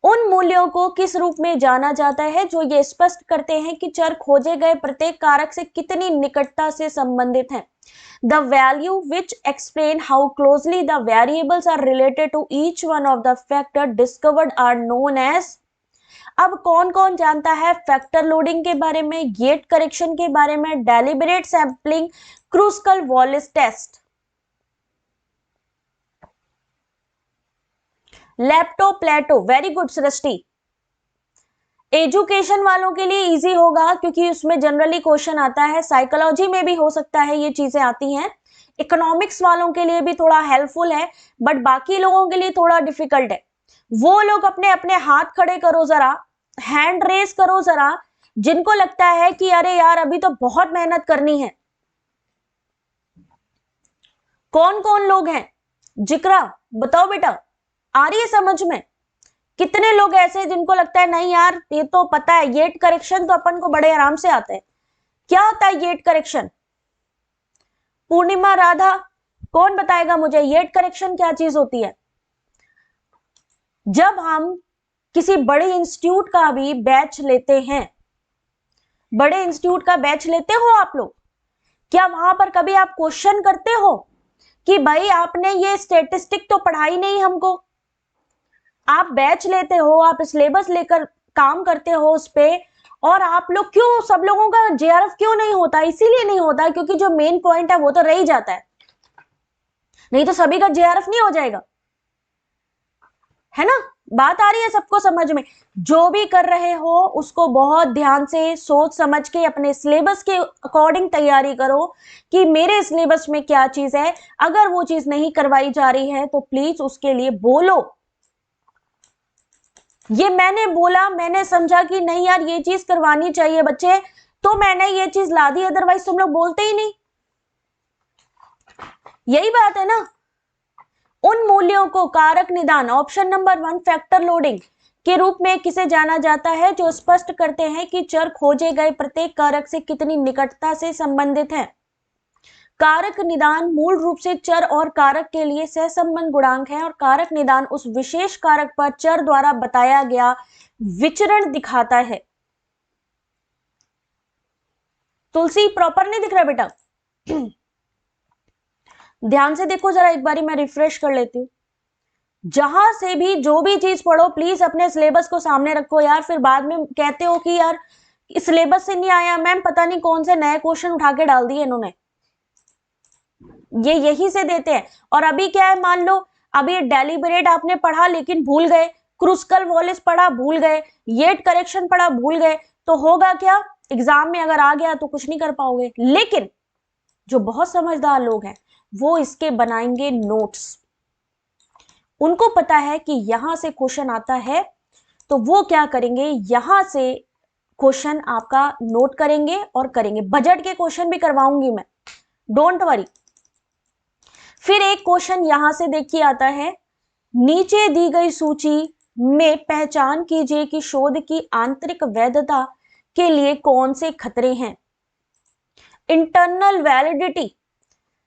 उन मूल्यों को किस रूप में जाना जाता है जो ये स्पष्ट करते हैं कि चर खोजे गए प्रत्येक कारक से कितनी निकटता से संबंधित हैं। The value which explain how closely the variables are related to each one of the factor discovered are known as। अब कौन कौन जानता है फैक्टर लोडिंग के बारे में, गेट करेक्शन के बारे में, डेलिबरेट सैंपलिंग, क्रूस्कल-वालिस टेस्ट। लेप्टो प्लेटो, वेरी गुड सृष्टि। एजुकेशन वालों के लिए इजी होगा क्योंकि उसमें जनरली क्वेश्चन आता है, साइकोलॉजी में भी हो सकता है ये चीजें आती हैं, इकोनॉमिक्स वालों के लिए भी थोड़ा हेल्पफुल है, बट बाकी लोगों के लिए थोड़ा डिफिकल्ट है। वो लोग अपने अपने हाथ खड़े करो जरा, हैंड रेस करो जरा, जिनको लगता है कि अरे यार अभी तो बहुत मेहनत करनी है। कौन कौन लोग हैं? जिक्रा बताओ बेटा, आ रही है समझ में? कितने लोग ऐसे हैं जिनको लगता है नहीं यार ये तो पता है, येट करेक्शन तो अपन को बड़े आराम से आता है। क्या होता है येट करेक्शन? पूर्णिमा, राधा, कौन बताएगा मुझे येट करेक्शन क्या चीज होती है? जब हम किसी बड़े इंस्टीट्यूट का भी बैच लेते हैं, बड़े इंस्टीट्यूट का बैच लेते हो आप लोग, क्या वहां पर कभी आप क्वेश्चन करते हो कि भाई आपने ये स्टेटिस्टिक तो पढ़ाई नहीं हमको? आप बैच लेते हो, आप सिलेबस लेकर काम करते हो उस पे, और आप लोग क्यों, सब लोगों का जेआरएफ क्यों नहीं होता? इसीलिए नहीं होता क्योंकि जो मेन पॉइंट है वो तो रह ही जाता है, नहीं तो सभी का जेआरएफ नहीं हो जाएगा, है ना? बात आ रही है सबको समझ में? जो भी कर रहे हो उसको बहुत ध्यान से सोच समझ के अपने सिलेबस के अकॉर्डिंग तैयारी करो कि मेरे सिलेबस में क्या चीज है। अगर वो चीज नहीं करवाई जा रही है तो प्लीज उसके लिए बोलो, ये मैंने बोला, मैंने समझा कि नहीं यार ये चीज करवानी चाहिए बच्चे, तो मैंने ये चीज ला दी, अदरवाइज तुम लोग बोलते ही नहीं। यही बात है ना। उन मूल्यों को कारक निदान ऑप्शन नंबर 1 फैक्टर लोडिंग के रूप में किसे जाना जाता है, जो स्पष्ट करते हैं कि चर खोजे गए प्रत्येक कारक से कितनी निकटता से संबंधित है। कारक निदान मूल रूप से चर और कारक के लिए सहसंबंध गुणांक है, और कारक निदान उस विशेष कारक पर चर द्वारा बताया गया विचरण दिखाता है। तुलसी प्रॉपर नहीं दिख रहा बेटा? ध्यान से देखो जरा, एक बारी मैं रिफ्रेश कर लेती हूँ। जहां से भी जो भी चीज पढ़ो प्लीज अपने सिलेबस को सामने रखो यार, फिर बाद में कहते हो कि यार सिलेबस से नहीं आया मैम, पता नहीं कौन से नए क्वेश्चन उठा के डाल दिए इन्होंने, ये यही से देते हैं। और अभी क्या है, मान लो अभी डेलिबरेट आपने पढ़ा लेकिन भूल गए, क्रुस्कल वॉलिस पढ़ा भूल गए, येट करेक्शन पढ़ा भूल गए, तो होगा क्या, एग्जाम में अगर आ गया तो कुछ नहीं कर पाओगे। लेकिन जो बहुत समझदार लोग हैं वो इसके बनाएंगे नोट्स, उनको पता है कि यहां से क्वेश्चन आता है, तो वो क्या करेंगे, यहां से क्वेश्चन आपका नोट करेंगे और करेंगे। बजट के क्वेश्चन भी करवाऊंगी मैं, डोंट वरी। फिर एक क्वेश्चन यहां से देखिए आता है, नीचे दी गई सूची में पहचान कीजिए कि शोध की आंतरिक वैधता के लिए कौन से खतरे हैं। Internal validity,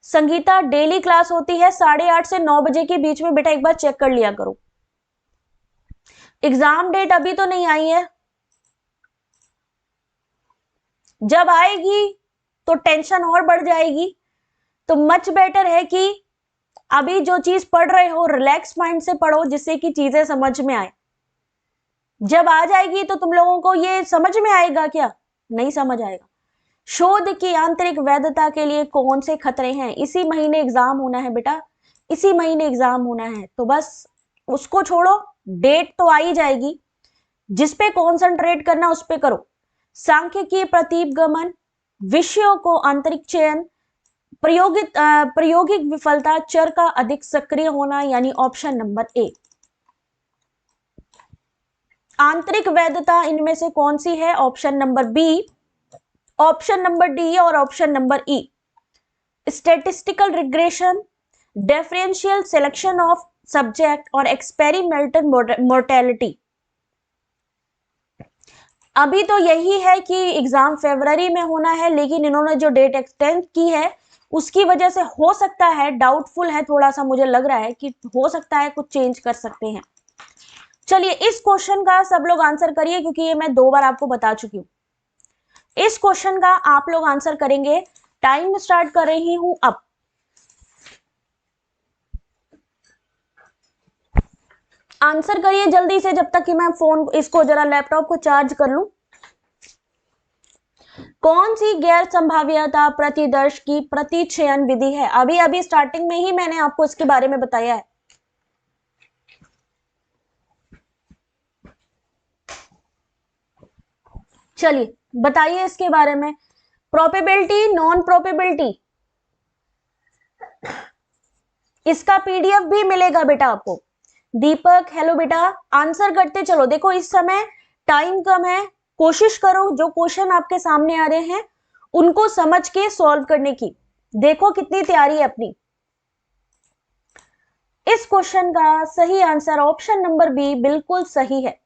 Sangeeta daily class होती है 8:30 से 9 बजे के बीच में, बेटा एक बार चेक कर लिया करो। एग्जाम डेट अभी तो नहीं आई है, जब आएगी तो टेंशन और बढ़ जाएगी, तो मच बेटर है कि अभी जो चीज पढ़ रहे हो रिलैक्स माइंड से पढ़ो, जिससे कि चीजें समझ में आए। जब आ जाएगी तो तुम लोगों को ये समझ में आएगा क्या? नहीं समझ आएगा। शोध की आंतरिक वैधता के लिए कौन से खतरे हैं, इसी महीने एग्जाम होना है बेटा, इसी महीने एग्जाम होना है, तो बस उसको छोड़ो, डेट तो आ ही जाएगी, जिसपे कॉन्सेंट्रेट करना उस पे करो। सांख्यिकीय प्रतीपगमन, विषयों को आंतरिक चयन, प्रायोगिक विफलता, चर का अधिक सक्रिय होना, यानी ऑप्शन नंबर ए। आंतरिक वैधता इनमें से कौन सी है? Option number B, option number D और option number E. Statistical regression, differential selection of subject और एक्सपेरिमेंटल मोर्टेलिटी। अभी तो यही है कि एग्जाम फरवरी में होना है, लेकिन इन्होंने जो डेट एक्सटेंड की है उसकी वजह से हो सकता है, डाउटफुल है थोड़ा सा, मुझे लग रहा है कि हो सकता है कुछ चेंज कर सकते हैं। चलिए इस क्वेश्चन का सब लोग आंसर करिए, क्योंकि ये मैं 2 बार आपको बता चुकी हूं। इस क्वेश्चन का आप लोग आंसर करेंगे, टाइम स्टार्ट कर रही हूं अब। आंसर करिए जल्दी से, जब तक कि मैं फोन इसको जरा लैपटॉप को चार्ज कर लूं। कौन सी गैर संभाव्यता प्रतिदर्श की प्रतिचयन विधि है? अभी अभी स्टार्टिंग में ही मैंने आपको इसके बारे में बताया है। चलिए बताइए इसके बारे में। प्रोबेबिलिटी, नॉन प्रोबेबिलिटी, इसका पीडीएफ भी मिलेगा बेटा आपको। दीपक हेलो बेटा, आंसर करते चलो। देखो इस समय टाइम कम है, कोशिश करो जो क्वेश्चन आपके सामने आ रहे हैं उनको समझ के सॉल्व करने की। देखो कितनी तैयारी है अपनी। इस क्वेश्चन का सही आंसर ऑप्शन नंबर बी बिल्कुल सही है।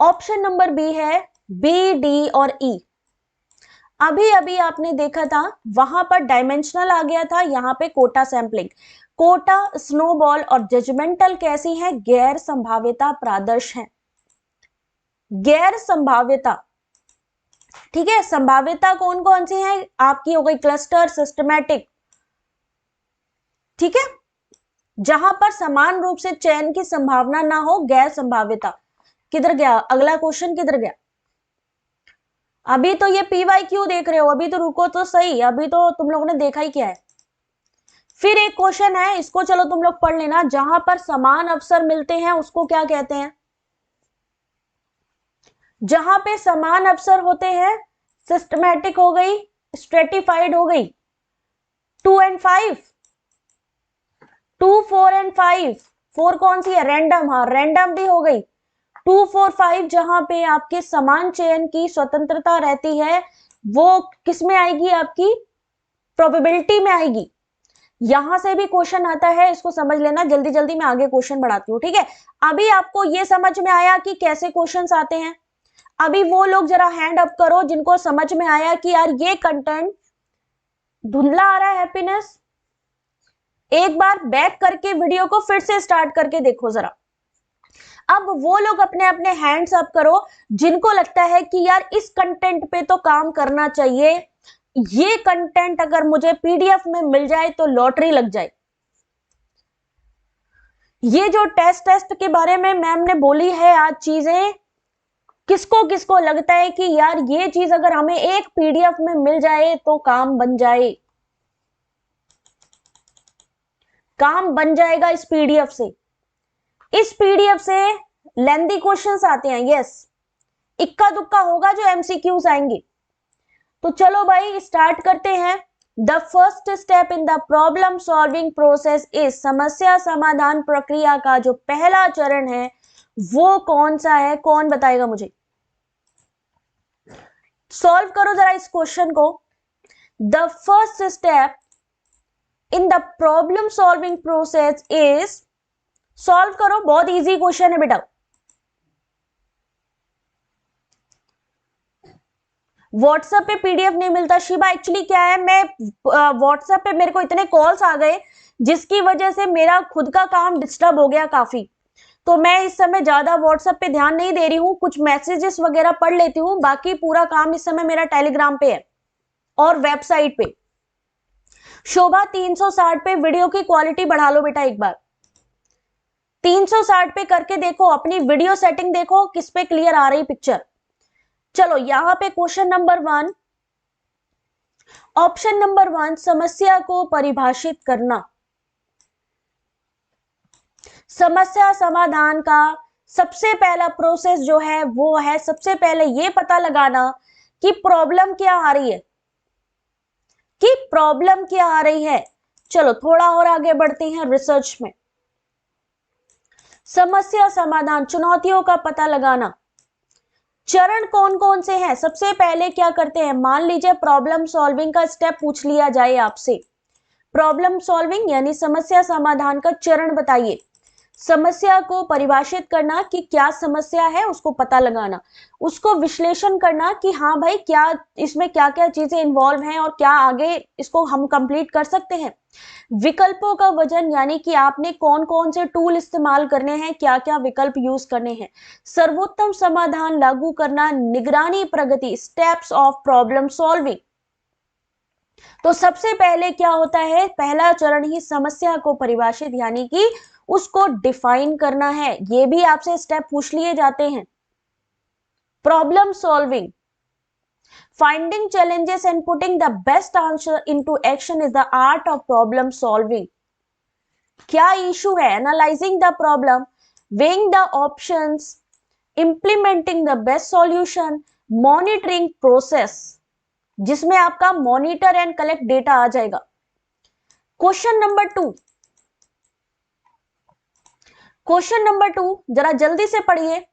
ऑप्शन नंबर बी है, बी, डी और ई। अभी अभी आपने देखा था वहां पर डायमेंशनल आ गया था, यहां पे कोटा सैंपलिंग। कोटा, स्नोबॉल और जजमेंटल कैसी है? गैर संभाव्यता प्रादर्श है। गैर संभाव्यता, ठीक है। संभाव्यता कौन कौन सी है आपकी? हो गई क्लस्टर, सिस्टमैटिक, ठीक है। जहां पर समान रूप से चयन की संभावना ना हो, गैर संभाव्यता। किधर गया अगला क्वेश्चन, किधर गया? अभी तो ये PYQ देख रहे हो, अभी तो रुको तो सही, अभी तो तुम लोगों ने देखा ही क्या है। फिर एक क्वेश्चन है, इसको चलो तुम लोग पढ़ लेना। जहां पर समान अवसर मिलते हैं उसको क्या कहते हैं? जहां पे समान अवसर होते हैं, सिस्टमैटिक हो गई, स्ट्रेटिफाइड हो गई, 2 और 5, 2, 4 और 5। 4 कौन सी है? रैंडम, हाँ रैंडम भी हो गई। 2, 4, 5 जहां पे आपके समान चयन की स्वतंत्रता रहती है, वो किस में आएगी? आपकी प्रोबेबिलिटी में आएगी। यहां से भी क्वेश्चन आता है, इसको समझ लेना। जल्दी जल्दी मैं आगे क्वेश्चन बढ़ाती हूँ, ठीक है। अभी आपको ये समझ में आया कि कैसे क्वेश्चंस आते हैं? अभी वो लोग जरा हैंड अप करो जिनको समझ में आया कि यार ये कंटेंट धुंधला आ रहा है। हैप्पीनेस, एक बार बैक करके वीडियो को फिर से स्टार्ट करके देखो जरा। अब वो लोग अपने अपने हैंड्स अप करो जिनको लगता है कि यार इस कंटेंट पे तो काम करना चाहिए, ये कंटेंट अगर मुझे पीडीएफ में मिल जाए तो लॉटरी लग जाए। ये जो टेस्ट के बारे में मैम ने बोली है आज चीजें, किसको किसको लगता है कि यार ये चीज अगर हमें एक पीडीएफ में मिल जाए तो काम बन जाए? काम बन जाएगा इस पीडीएफ से। इस पीडीएफ से लेंथी क्वेश्चंस आते हैं, यस। इक्का दुक्का होगा जो एमसीक्यूज आएंगे। तो चलो भाई स्टार्ट करते हैं। The first step in the problem solving process is, समस्या समाधान प्रक्रिया का जो पहला चरण है वो कौन सा है? कौन बताएगा मुझे? सॉल्व करो जरा इस क्वेश्चन को। The first step in the problem solving process is, solve करो, बहुत इजी क्वेश्चन है बेटा। व्हाट्सएप पे पीडीएफ नहीं मिलता शिवा। एक्चुअली क्या है, मैं व्हाट्सएप पे मेरे को इतने कॉल्स आ गए जिसकी वजह से मेरा खुद का काम डिस्टर्ब हो गया काफी। तो मैं इस समय ज्यादा व्हाट्सएप पे ध्यान नहीं दे रही हूँ, कुछ मैसेजेस वगैरह पढ़ लेती हूँ, बाकी पूरा काम इस समय मेरा टेलीग्राम पे है और वेबसाइट पे। शोभा 360 पे वीडियो की क्वालिटी बढ़ा लो बेटा एक बार। 360 पे करके देखो, अपनी वीडियो सेटिंग देखो किस पे क्लियर आ रही पिक्चर। चलो यहां पे क्वेश्चन नंबर 1, ऑप्शन नंबर 1, समस्या को परिभाषित करना। समस्या समाधान का सबसे पहला प्रोसेस जो है वो है सबसे पहले ये पता लगाना कि प्रॉब्लम क्या आ रही है, कि प्रॉब्लम क्या आ रही है। चलो थोड़ा और आगे बढ़ते हैं रिसर्च में। समस्या समाधान, चुनौतियों का पता लगाना। चरण कौन कौन से हैं? सबसे पहले क्या करते हैं, मान लीजिए प्रॉब्लम सॉल्विंग का स्टेप पूछ लिया जाए आपसे। प्रॉब्लम सॉल्विंग यानी समस्या समाधान का चरण बताइए। समस्या को परिभाषित करना कि क्या समस्या है, उसको पता लगाना, उसको विश्लेषण करना कि हाँ भाई क्या इसमें क्या क्या चीजें इन्वॉल्व हैं और क्या आगे इसको हम कंप्लीट कर सकते हैं। विकल्पों का वजन यानी कि आपने कौन कौन से टूल इस्तेमाल करने हैं, क्या क्या विकल्प यूज करने हैं। सर्वोत्तम समाधान लागू करना, निगरानी प्रगति, स्टेप्स ऑफ प्रॉब्लम सॉल्विंग। तो सबसे पहले क्या होता है, पहला चरण ही समस्या को परिभाषित यानी कि उसको डिफाइन करना है। ये भी आपसे स्टेप पूछ लिए जाते हैं। Problem solving, finding challenges and putting the best answer into action is the art of problem solving. क्या इशू है, analysing the problem, weighing the options, implementing the best solution, monitoring process, जिसमें आपका monitor and collect data आ जाएगा। Question number 2, question number 2 जरा जल्दी से पढ़िए।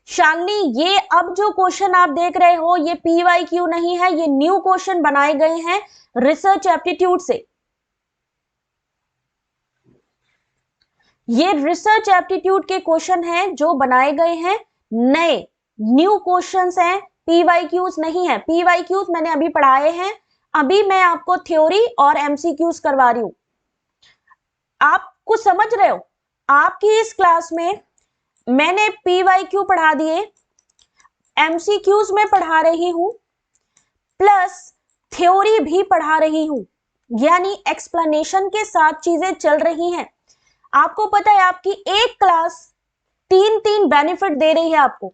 शालिनी, ये अब जो क्वेश्चन आप देख रहे हो ये PYQ नहीं है, ये न्यू क्वेश्चन बनाए गए हैं रिसर्च एप्टीट्यूड से। ये रिसर्च एप्टीट्यूड के क्वेश्चन हैं जो बनाए गए हैं, नए न्यू क्वेश्चंस हैं, PYQs नहीं है। PYQs मैंने अभी पढ़ाए हैं, अभी मैं आपको थ्योरी और MCQs करवा रही हूं। आप कुछ समझ रहे हो? आपकी इस क्लास में मैंने PYQ पढ़ा दिए, MCQs में पढ़ा रही हूं, प्लस थ्योरी भी पढ़ा रही हूं, यानी एक्सप्लेनेशन के साथ चीजें चल रही हैं। आपको पता है आपकी एक क्लास 3 बेनिफिट दे रही है आपको।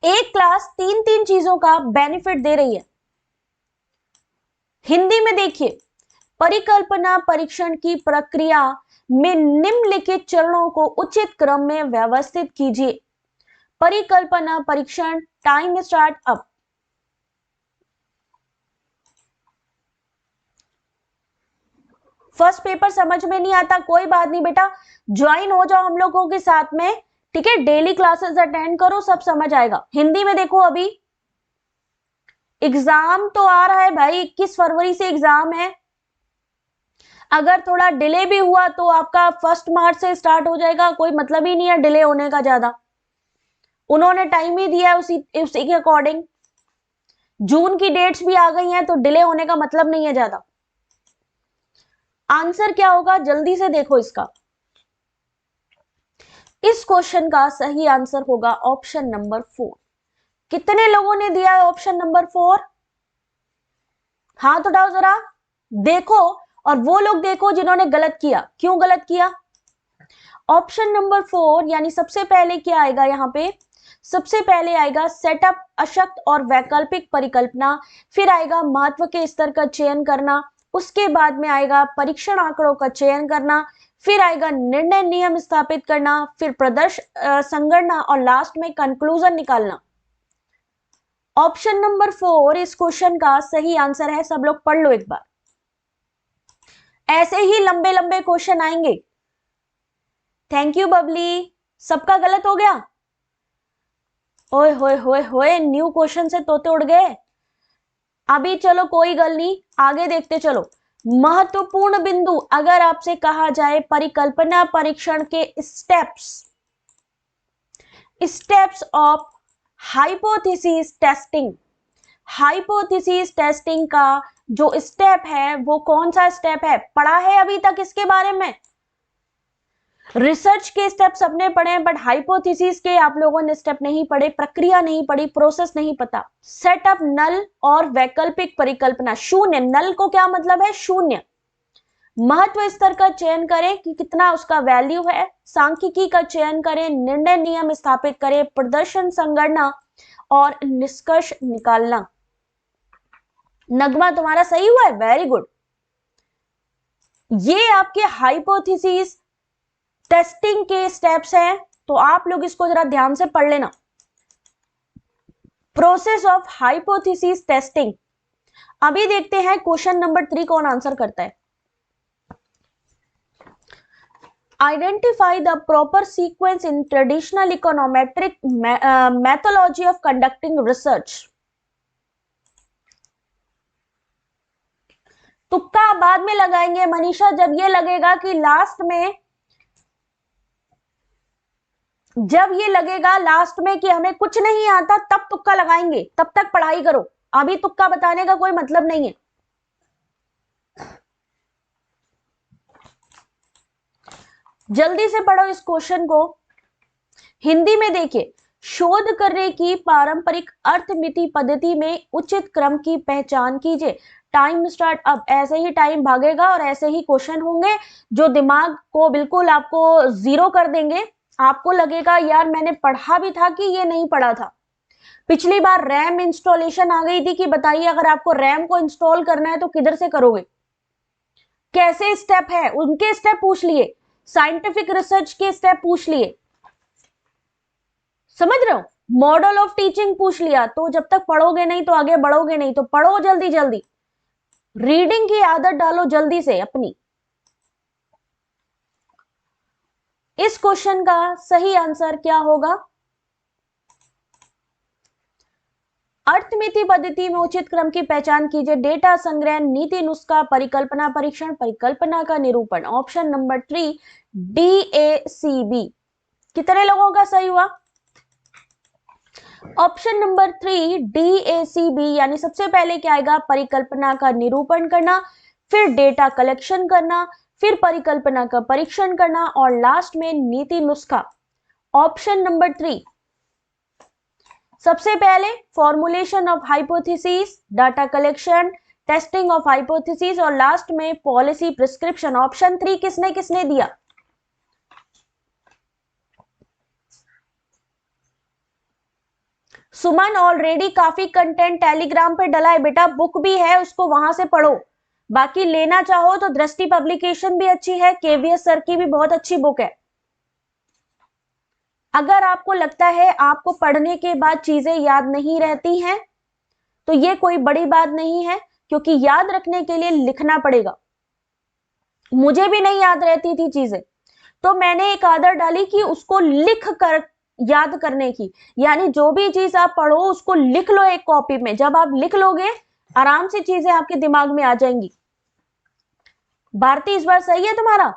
एक क्लास 3 चीजों का बेनिफिट दे रही है। हिंदी में देखिए, परिकल्पना परीक्षण की प्रक्रिया में निम्नलिखित चरणों को उचित क्रम में व्यवस्थित कीजिए। परिकल्पना परीक्षण, टाइम स्टार्ट अब। फर्स्ट पेपर समझ में नहीं आता, कोई बात नहीं बेटा, ज्वाइन हो जाओ हम लोगों के साथ में, ठीक है। डेली क्लासेस अटेंड करो, सब समझ आएगा। हिंदी में देखो, अभी एग्जाम तो आ रहा है भाई, 21 फरवरी से एग्जाम है। अगर थोड़ा डिले भी हुआ तो आपका 1 मार्च से स्टार्ट हो जाएगा, कोई मतलब ही नहीं है डिले होने का ज्यादा। उन्होंने टाइम ही दिया है उसी के अकॉर्डिंग। जून की डेट्स भी आ गई हैं तो डिले होने का मतलब नहीं है ज्यादा। आंसर क्या होगा जल्दी से देखो इसका। इस क्वेश्चन का सही आंसर होगा ऑप्शन नंबर 4। कितने लोगों ने दिया है ऑप्शन नंबर 4? हाथ उठाओ जरा, देखो। और वो लोग देखो जिन्होंने गलत किया, क्यों गलत किया। ऑप्शन नंबर 4 यानी सबसे पहले क्या आएगा यहाँ पे? सबसे पहले आएगा सेटअप, अशक्त और वैकल्पिक परिकल्पना, फिर आएगा महत्व के स्तर का चयन करना, उसके बाद में आएगा परीक्षण आंकड़ों का चयन करना, फिर आएगा निर्णय नियम स्थापित करना, फिर प्रदर्शन संगणना और लास्ट में कंक्लूजन निकालना। ऑप्शन नंबर 4 इस क्वेश्चन का सही आंसर है। सब लोग पढ़ लो एक बार, ऐसे ही लंबे लंबे क्वेश्चन आएंगे। थैंक यू बबली, सबका गलत हो गया। ओए होए होए होए, न्यू क्वेश्चन से तोते उड़ गए। अभी चलो कोई गल नहीं, आगे देखते चलो। महत्वपूर्ण बिंदु, अगर आपसे कहा जाए परिकल्पना परीक्षण के steps of hypothesis testing, hypothesis testing का जो स्टेप है वो कौन सा स्टेप है? पढ़ा है अभी तक इसके बारे में? रिसर्च के स्टेप सबने पढ़े हैं, बट हाइपोथेसिस के आप लोगों ने स्टेप नहीं पढ़े, प्रक्रिया नहीं पढ़ी, प्रोसेस नहीं पता। सेटअप, नल और वैकल्पिक परिकल्पना। शून्य, नल को क्या मतलब है? शून्य। महत्व स्तर का चयन करें कि कितना उसका वैल्यू है, सांख्यिकी का चयन करें, निर्णय नियम स्थापित करें, प्रदर्शन संगणना और निष्कर्ष निकालना। नगमा तुम्हारा सही हुआ है, वेरी गुड। ये आपके हाइपोथेसिस टेस्टिंग के स्टेप्स हैं, तो आप लोग इसको जरा ध्यान से पढ़ लेना। Process of hypothesis testing. अभी देखते हैं क्वेश्चन नंबर 3 कौन आंसर करता है। Identify the proper sequence in traditional econometric methodology of conducting research. तुक्का बाद में लगाएंगे मनीषा, जब ये लगेगा कि लास्ट में, जब ये लगेगा लास्ट में कि हमें कुछ नहीं आता, तब तुक्का लगाएंगे। तब तक पढ़ाई करो, अभी तुक्का बताने का कोई मतलब नहीं है। जल्दी से पढ़ो इस क्वेश्चन को। हिंदी में देखिए, शोध करने की पारंपरिक अर्थमिति पद्धति में उचित क्रम की पहचान कीजिए। टाइम स्टार्ट अब। ऐसे ही टाइम भागेगा और ऐसे ही क्वेश्चन होंगे जो दिमाग को बिल्कुल आपको जीरो कर देंगे। आपको लगेगा यार मैंने पढ़ा भी था कि ये नहीं पढ़ा था। पिछली बार रैम इंस्टॉलेशन आ गई थी कि बताइए अगर आपको रैम को इंस्टॉल करना है तो किधर से करोगे, कैसे स्टेप है, उनके स्टेप पूछ लिए। साइंटिफिक रिसर्च के स्टेप पूछ लिए, समझ रहे हो, मॉडल ऑफ टीचिंग पूछ लिया, तो जब तक पढ़ोगे नहीं तो आगे बढ़ोगे नहीं, तो पढ़ो जल्दी जल्दी, रीडिंग की आदत डालो जल्दी से अपनी। इस क्वेश्चन का सही आंसर क्या होगा? अर्थमिति पद्धति में उचित क्रम की पहचान कीजिए। डेटा संग्रह, नीति नुस्खा, परिकल्पना परीक्षण, परिकल्पना का निरूपण। Option number 3 DACB। कितने लोगों का सही हुआ? ऑप्शन नंबर 3 DACB, यानी सबसे पहले क्या आएगा? परिकल्पना का निरूपण करना, फिर डेटा कलेक्शन करना, फिर परिकल्पना का परीक्षण करना और लास्ट में नीति नुस्खा। ऑप्शन नंबर 3 सबसे पहले formulation of hypothesis, data collection, testing of hypothesis और लास्ट में पॉलिसी प्रिस्क्रिप्शन। ऑप्शन 3 किसने किसने दिया? सुमन, ऑलरेडी काफी कंटेंट टेलीग्राम पे डला है बेटा, बुक भी है, उसको वहां से पढ़ो। बाकी लेना चाहो तो दृष्टि पब्लिकेशन भी अच्छी है, केवीएस सर की भी बहुत अच्छी बुक है। अगर आपको लगता है आपको पढ़ने के बाद चीजें याद नहीं रहती हैं, तो ये कोई बड़ी बात नहीं है, क्योंकि याद रखने के लिए लिखना पड़ेगा। मुझे भी नहीं याद रहती थी चीजें, तो मैंने एक आदत डाली कि उसको लिख कर याद करने की, यानी जो भी चीज आप पढ़ो उसको लिख लो एक कॉपी में। जब आप लिख लोगे आराम से चीजें आपके दिमाग में आ जाएंगी। भारती, इस बार सही है तुम्हारा?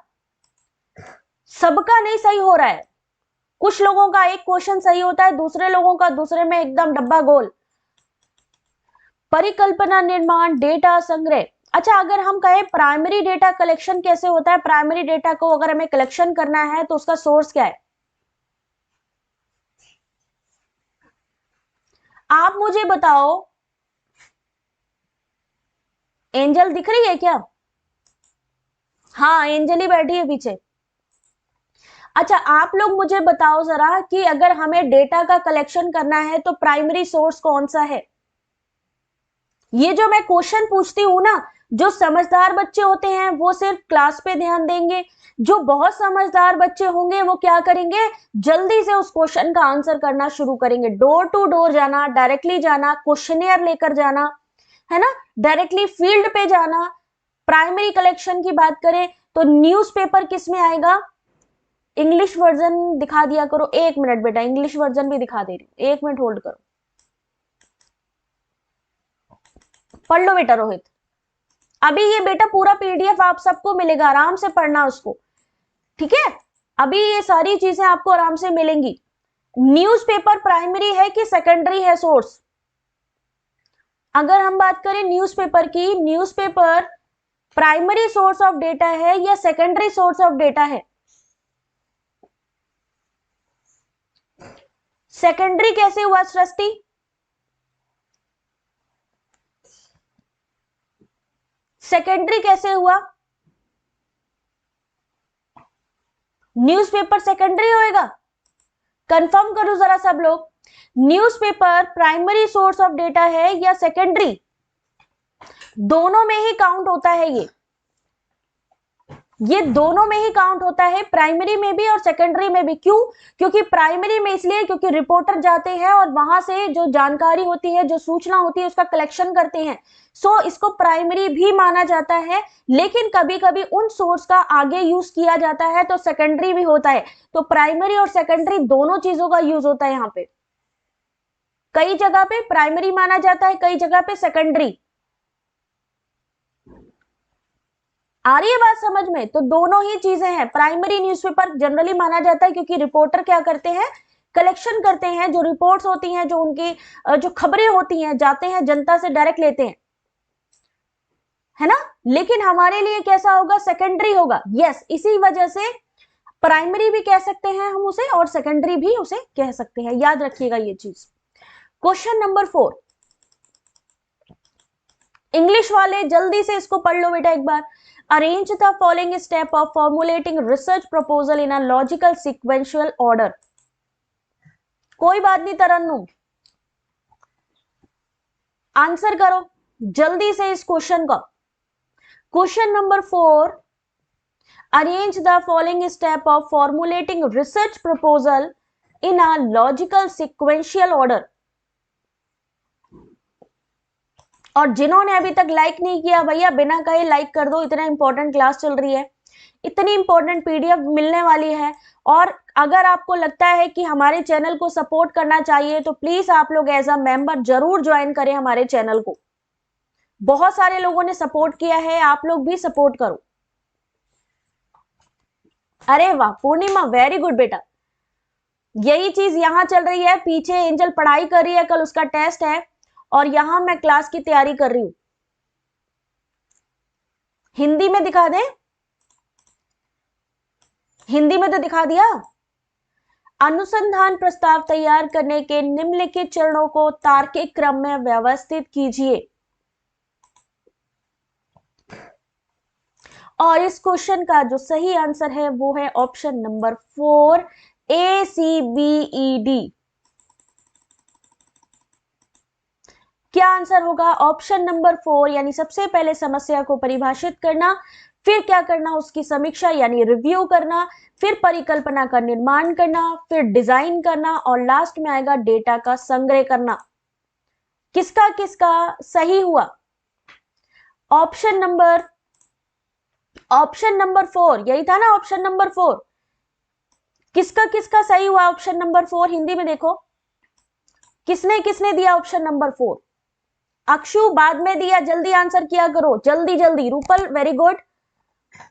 सबका नहीं सही हो रहा है, कुछ लोगों का एक क्वेश्चन सही होता है, दूसरे लोगों का दूसरे में एकदम डब्बा गोल। परिकल्पना निर्माण, डेटा संग्रह। अच्छा, अगर हम कहें प्राइमरी डेटा कलेक्शन कैसे होता है, प्राइमरी डेटा को अगर हमें कलेक्शन करना है तो उसका सोर्स क्या है? आप मुझे बताओ। एंजल दिख रही है क्या? हाँ, एंजल ही बैठी है पीछे। अच्छा, आप लोग मुझे बताओ जरा कि अगर हमें डेटा का कलेक्शन करना है तो प्राइमरी सोर्स कौन सा है? ये जो मैं क्वेश्चन पूछती हूं ना, जो समझदार बच्चे होते हैं वो सिर्फ क्लास पे ध्यान देंगे, जो बहुत समझदार बच्चे होंगे वो क्या करेंगे? जल्दी से उस क्वेश्चन का आंसर करना शुरू करेंगे। डोर टू डोर जाना, डायरेक्टली जाना, क्वेश्चनियर लेकर जाना, है ना, डायरेक्टली फील्ड पे जाना। प्राइमरी कलेक्शन की बात करें तो न्यूज़पेपर किस में आएगा? इंग्लिश वर्जन दिखा दिया करो। एक मिनट बेटा, इंग्लिश वर्जन भी दिखा दे रही हूं, एक मिनट होल्ड करो। पढ़ लो बेटा रोहित, अभी ये बेटा पूरा पीडीएफ आप सबको मिलेगा, आराम से पढ़ना उसको, ठीक है? अभी ये सारी चीजें आपको आराम से मिलेंगी। न्यूज़पेपर प्राइमरी है कि सेकेंडरी है सोर्स? अगर हम बात करें न्यूज़पेपर की, newspaper primary source of data है या सेकेंडरी सोर्स ऑफ डेटा है? सेकेंडरी कैसे हुआ सृष्टि? सेकेंडरी कैसे हुआ? न्यूज़पेपर सेकेंडरी होएगा? कंफर्म करो जरा सब लोग, newspaper primary source of data है या सेकेंडरी? दोनों में ही काउंट होता है, ये दोनों में ही काउंट होता है, प्राइमरी में भी और सेकेंडरी में भी। क्यों? क्योंकि प्राइमरी में इसलिए क्योंकि रिपोर्टर जाते हैं और वहां से जो जानकारी होती है, जो सूचना होती है, उसका कलेक्शन करते हैं। सो इसको प्राइमरी भी माना जाता है, लेकिन कभी कभी उन सोर्स का आगे यूज किया जाता है तो सेकेंडरी भी होता है। तो प्राइमरी और सेकेंडरी दोनों चीजों का यूज होता है यहाँ पे। कई जगह पे प्राइमरी माना जाता है, कई जगह पे सेकेंडरी। आ रही है बात समझ में? तो दोनों ही चीजें हैं। प्राइमरी न्यूज़पेपर जनरली माना जाता है क्योंकि रिपोर्टर क्या करते हैं? कलेक्शन करते हैं, जो रिपोर्ट्स होती हैं, जो उनकी जो खबरें होती हैं, जाते हैं जनता से डायरेक्ट लेते हैं, है ना? लेकिन हमारे लिए कैसा होगा? सेकेंडरी होगा। यस, इसी वजह से प्राइमरी भी कह सकते हैं हम उसे और सेकेंडरी भी उसे कह सकते हैं, याद रखिएगा ये चीज। क्वेश्चन नंबर 4, इंग्लिश वाले जल्दी से इसको पढ़ लो बेटा एक बार। Arrange the following step of formulating research proposal in a logical sequential order. कोई बात नहीं तरन्नुम, आंसर करो जल्दी से इस क्वेश्चन का। Question number 4, arrange the following step of formulating research proposal in a logical sequential order. और जिन्होंने अभी तक लाइक नहीं किया भैया बिना कहे लाइक कर दो, इतना इंपॉर्टेंट क्लास चल रही है, इतनी इंपॉर्टेंट पीडीएफ मिलने वाली है। और अगर आपको लगता है कि हमारे चैनल को सपोर्ट करना चाहिए तो प्लीज आप लोग एज अ मेंबर जरूर ज्वाइन करें हमारे चैनल को। बहुत सारे लोगों ने सपोर्ट किया है, आप लोग भी सपोर्ट करो। अरे वाह पूर्णिमा, वेरी गुड बेटा। यही चीज यहां चल रही है, पीछे एंजल पढ़ाई कर रही है, कल उसका टेस्ट है और यहां मैं क्लास की तैयारी कर रही हूं। हिंदी में दिखा दे, हिंदी में तो दिखा दिया। अनुसंधान प्रस्ताव तैयार करने के निम्नलिखित चरणों को तार्किक क्रम में व्यवस्थित कीजिए। और इस क्वेश्चन का जो सही आंसर है वो है ऑप्शन नंबर 4, ACBED। क्या आंसर होगा? ऑप्शन नंबर 4, यानी सबसे पहले समस्या को परिभाषित करना, फिर क्या करना, उसकी समीक्षा यानी रिव्यू करना, फिर परिकल्पना का निर्माण करना, फिर डिजाइन करना और लास्ट में आएगा डेटा का संग्रह करना। किसका किसका सही हुआ? ऑप्शन नंबर 4, यही था ना ऑप्शन नंबर 4। किसका किसका सही हुआ ऑप्शन नंबर 4? हिंदी में देखो, किसने किसने दिया ऑप्शन नंबर 4? अक्षु बाद में दिया, जल्दी आंसर किया करो, जल्दी जल्दी। Rupal very good,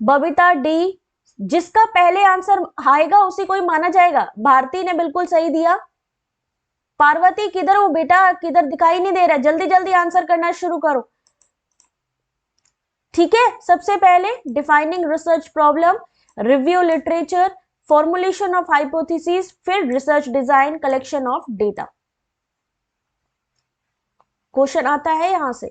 Babita D, जिसका पहले आंसर आएगा उसी को ही माना जाएगा। भारती ने बिल्कुल सही दिया। पार्वती किधर हो बेटा, किधर दिखाई नहीं दे रहा, जल्दी जल्दी आंसर करना शुरू करो। ठीक है, सबसे पहले defining research problem, review literature, formulation of hypothesis, फिर research design, collection of data. Question आता है यहां से,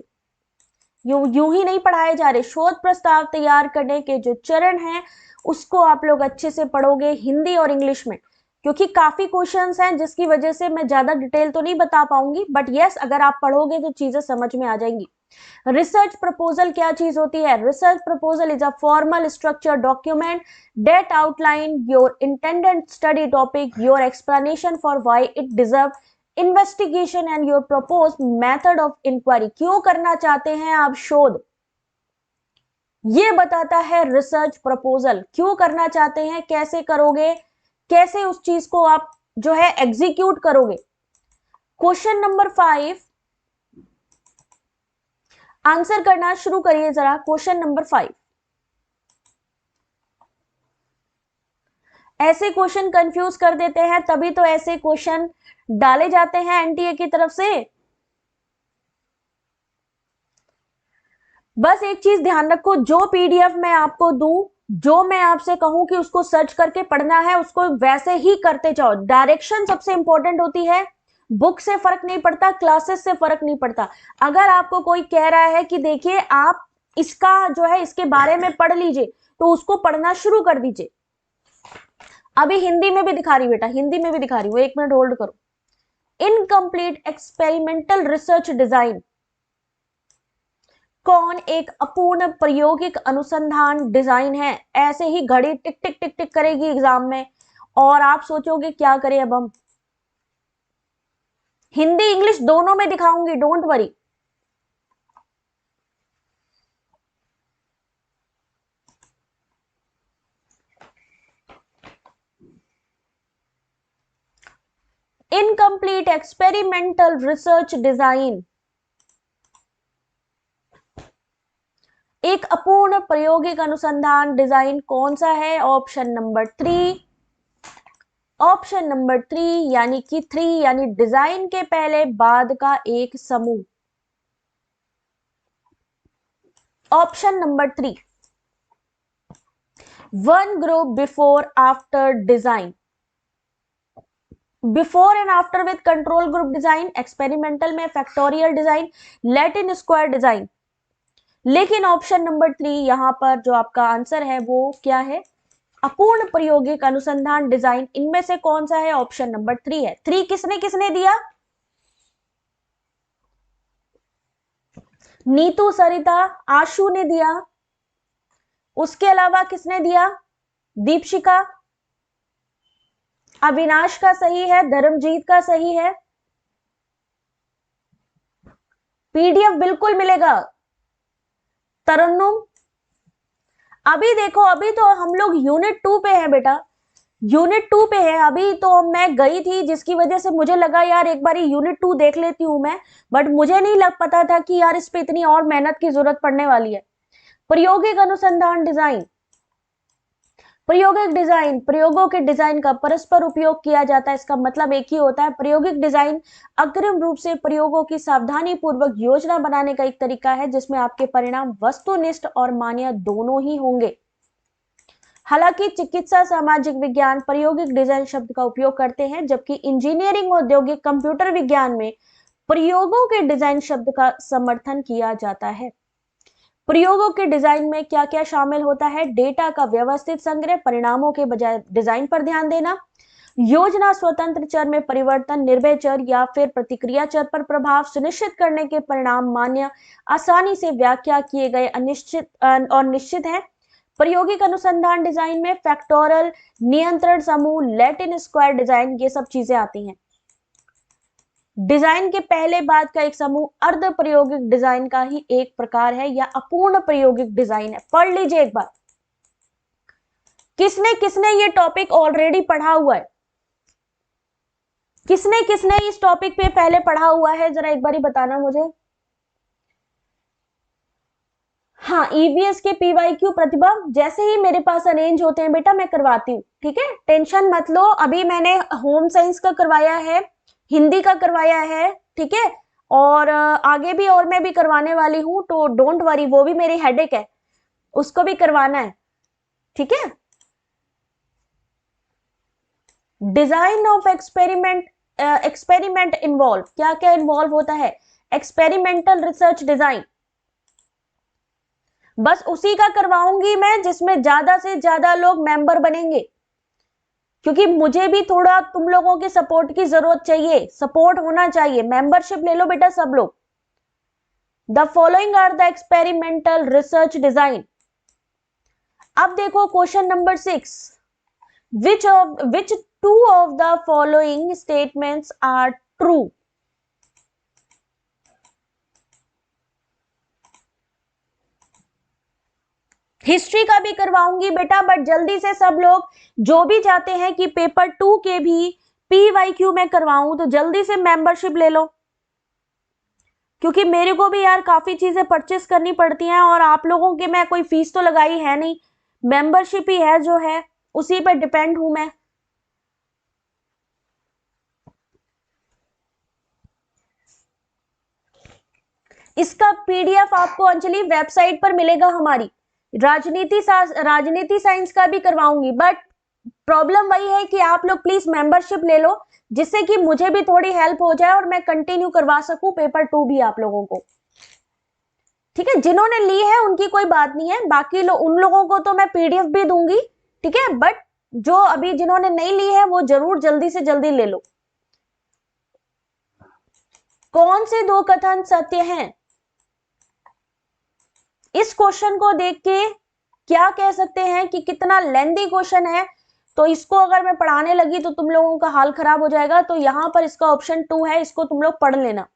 यूं ही नहीं पढ़ाए जा रहे। शोध प्रस्ताव तैयार करने के जो चरण हैं उसको आप लोग अच्छे से पढ़ोगे हिंदी और इंग्लिश में, क्योंकि काफी क्वेश्चंस हैं जिसकी वजह से मैं ज्यादा डिटेल तो नहीं बता पाऊंगी, बट यस अगर आप पढ़ोगे तो चीजें समझ में आ जाएंगी। रिसर्च प्रपोजल क्या चीज होती है? Research proposal is a formal structure document that outline your intended study topic, your explanation for why it deserve investigation and your proposed method of inquiry. क्यों करना चाहते हैं आप शोध, ये बताता है रिसर्च प्रपोजल। क्यों करना चाहते हैं, कैसे करोगे, कैसे उस चीज को आप जो है एग्जीक्यूट करोगे। क्वेश्चन नंबर 5 आंसर करना शुरू करिए जरा। क्वेश्चन नंबर 5, ऐसे क्वेश्चन कंफ्यूज कर देते हैं, तभी तो ऐसे क्वेश्चन डाले जाते हैं एनटीए की तरफ से। बस एक चीज ध्यान रखो, जो पीडीएफ मैं आपको दूं, जो मैं आपसे कहूं कि उसको सर्च करके पढ़ना है, उसको वैसे ही करते जाओ। डायरेक्शन सबसे इंपॉर्टेंट होती है, बुक से फर्क नहीं पड़ता, क्लासेस से फर्क नहीं पड़ता। अगर आपको कोई कह रहा है कि देखिए आप इसका जो है इसके बारे में पढ़ लीजिए, तो उसको पढ़ना शुरू कर दीजिए। अभी हिंदी में भी दिखा रही बेटा, हिंदी में भी दिखा रही हूं, 1 मिनट होल्ड करो। इनकम्प्लीट एक्सपेरिमेंटल रिसर्च डिजाइन कौन एक अपूर्ण प्रायोगिक अनुसंधान डिजाइन है? ऐसे ही घड़ी टिक टिक टिक टिक करेगी एग्जाम में और आप सोचोगे क्या करें अब हम। हिंदी इंग्लिश दोनों में दिखाऊंगी, don't worry. Incomplete experimental research design एक अपूर्ण प्रायोगिक अनुसंधान डिजाइन कौन सा है? ऑप्शन नंबर 3, ऑप्शन नंबर 3 यानी कि 3 यानी डिजाइन के पहले बाद का एक समूह। Option number 3, one group before after design, before and after with control group design, experimental में factorial design, Latin square design. लेकिन ऑप्शन नंबर 3 यहां पर जो आपका आंसर है वो क्या है? अपूर्ण प्रायोगिक अनुसंधान डिजाइन। इनमें से कौन सा है? ऑप्शन नंबर 3 है। 3 किसने किसने दिया? नीतू, सरिता, आशु ने दिया, उसके अलावा किसने दिया? दीपशिका। अविनाश का सही है, धर्मजीत का सही है। पीडीएफ बिल्कुल मिलेगा। तरन्नुम, अभी देखो, अभी तो हम लोग यूनिट 2 पे हैं बेटा, यूनिट 2 पे है। अभी तो मैं गई थी, जिसकी वजह से मुझे लगा यार एक बारी यूनिट 2 देख लेती हूं मैं, बट मुझे नहीं लग पता था कि यार इस पे इतनी और मेहनत की जरूरत पड़ने वाली है। प्रायोगिक अनुसंधान डिजाइन, प्रायोगिक डिजाइन, प्रयोगों के डिजाइन का परस्पर उपयोग किया जाता है, इसका मतलब एक ही होता है। प्रायोगिक डिजाइन अग्रिम रूप से प्रयोगों की सावधानी पूर्वक योजना बनाने का एक तरीका है जिसमें आपके परिणाम वस्तुनिष्ठ और मान्य दोनों ही होंगे। हालांकि चिकित्सा सामाजिक विज्ञान प्रायोगिक डिजाइन शब्द का उपयोग करते हैं, जबकि इंजीनियरिंग औद्योगिक कंप्यूटर विज्ञान में प्रयोगों के डिजाइन शब्द का समर्थन किया जाता है। प्रयोगों के डिजाइन में क्या क्या शामिल होता है? डेटा का व्यवस्थित संग्रह, परिणामों के बजाय डिजाइन पर ध्यान देना, योजना स्वतंत्र चर में परिवर्तन, निर्भय चर या फिर प्रतिक्रिया चर पर प्रभाव, सुनिश्चित करने के परिणाम मान्य, आसानी से व्याख्या किए गए, अनिश्चित और निश्चित है। प्रायोगिक अनुसंधान डिजाइन में फैक्टोरियल, नियंत्रण समूह, लैटिन स्क्वायर डिजाइन, ये सब चीजें आती हैं। डिजाइन के पहले बाद का एक समूह अर्ध प्रायोगिक डिजाइन का ही एक प्रकार है या अपूर्ण प्रायोगिक डिजाइन है। पढ़ लीजिए एक बार। किसने किसने ये टॉपिक ऑलरेडी पढ़ा हुआ है? किसने किसने इस टॉपिक पे पहले पढ़ा हुआ है, जरा एक बार बताना मुझे। हाँ, ईवीएस के पीवाईक्यू प्रतिभा जैसे ही मेरे पास अरेंज होते हैं बेटा मैं करवाती हूँ, ठीक है, टेंशन मत लो। अभी मैंने होम साइंस का करवाया है, हिंदी का करवाया है, ठीक है, और आगे भी और मैं भी करवाने वाली हूँ, तो डोंट वरी, वो भी मेरी हेडेक है, उसको भी करवाना है, ठीक है। Design of experiment, experiment involve, क्या क्या इन्वॉल्व होता है? एक्सपेरिमेंटल रिसर्च डिजाइन, बस उसी का करवाऊंगी मैं जिसमें ज्यादा से ज्यादा लोग मेंबर बनेंगे, क्योंकि मुझे भी थोड़ा तुम लोगों के सपोर्ट की जरूरत चाहिए, सपोर्ट होना चाहिए। मेंबरशिप ले लो बेटा सब लोग। The following are the experimental research design. अब देखो question number 6, which two of the following statements are true? History का भी करवाऊंगी बेटा, बट जल्दी से सब लोग जो भी चाहते हैं कि पेपर 2 के भी पीवाईक्यू में करवाऊं, तो जल्दी से मेंबरशिप ले लो, क्योंकि मेरे को भी यार काफी चीजें परचेस करनी पड़ती हैं, और आप लोगों के मैं कोई फीस तो लगाई है नहीं, मेंबरशिप ही है जो है, उसी पर डिपेंड हूं मैं। इसका पीडीएफ आपको अंजलि वेबसाइट पर मिलेगा हमारी। राजनीति साइंस का भी करवाऊंगी, बट प्रॉब्लम वही है कि आप लोग प्लीज मेंबरशिप ले लो, जिससे कि मुझे भी थोड़ी हेल्प हो जाए और मैं कंटिन्यू करवा सकूं पेपर 2 भी आप लोगों को, ठीक है। जिन्होंने ली है उनकी कोई बात नहीं है, बाकी उन लोगों को तो मैं पीडीएफ भी दूंगी, ठीक है, बट जो अभी जिन्होंने नहीं ली है वो जरूर जल्दी से जल्दी ले लो। कौन से दो कथन सत्य हैं? इस क्वेश्चन को देख के क्या कह सकते हैं कि कितना लेंथी क्वेश्चन है, तो इसको अगर मैं पढ़ाने लगी तो तुम लोगों का हाल खराब हो जाएगा। तो यहां पर इसका ऑप्शन 2 है, इसको तुम लोग पढ़ लेना,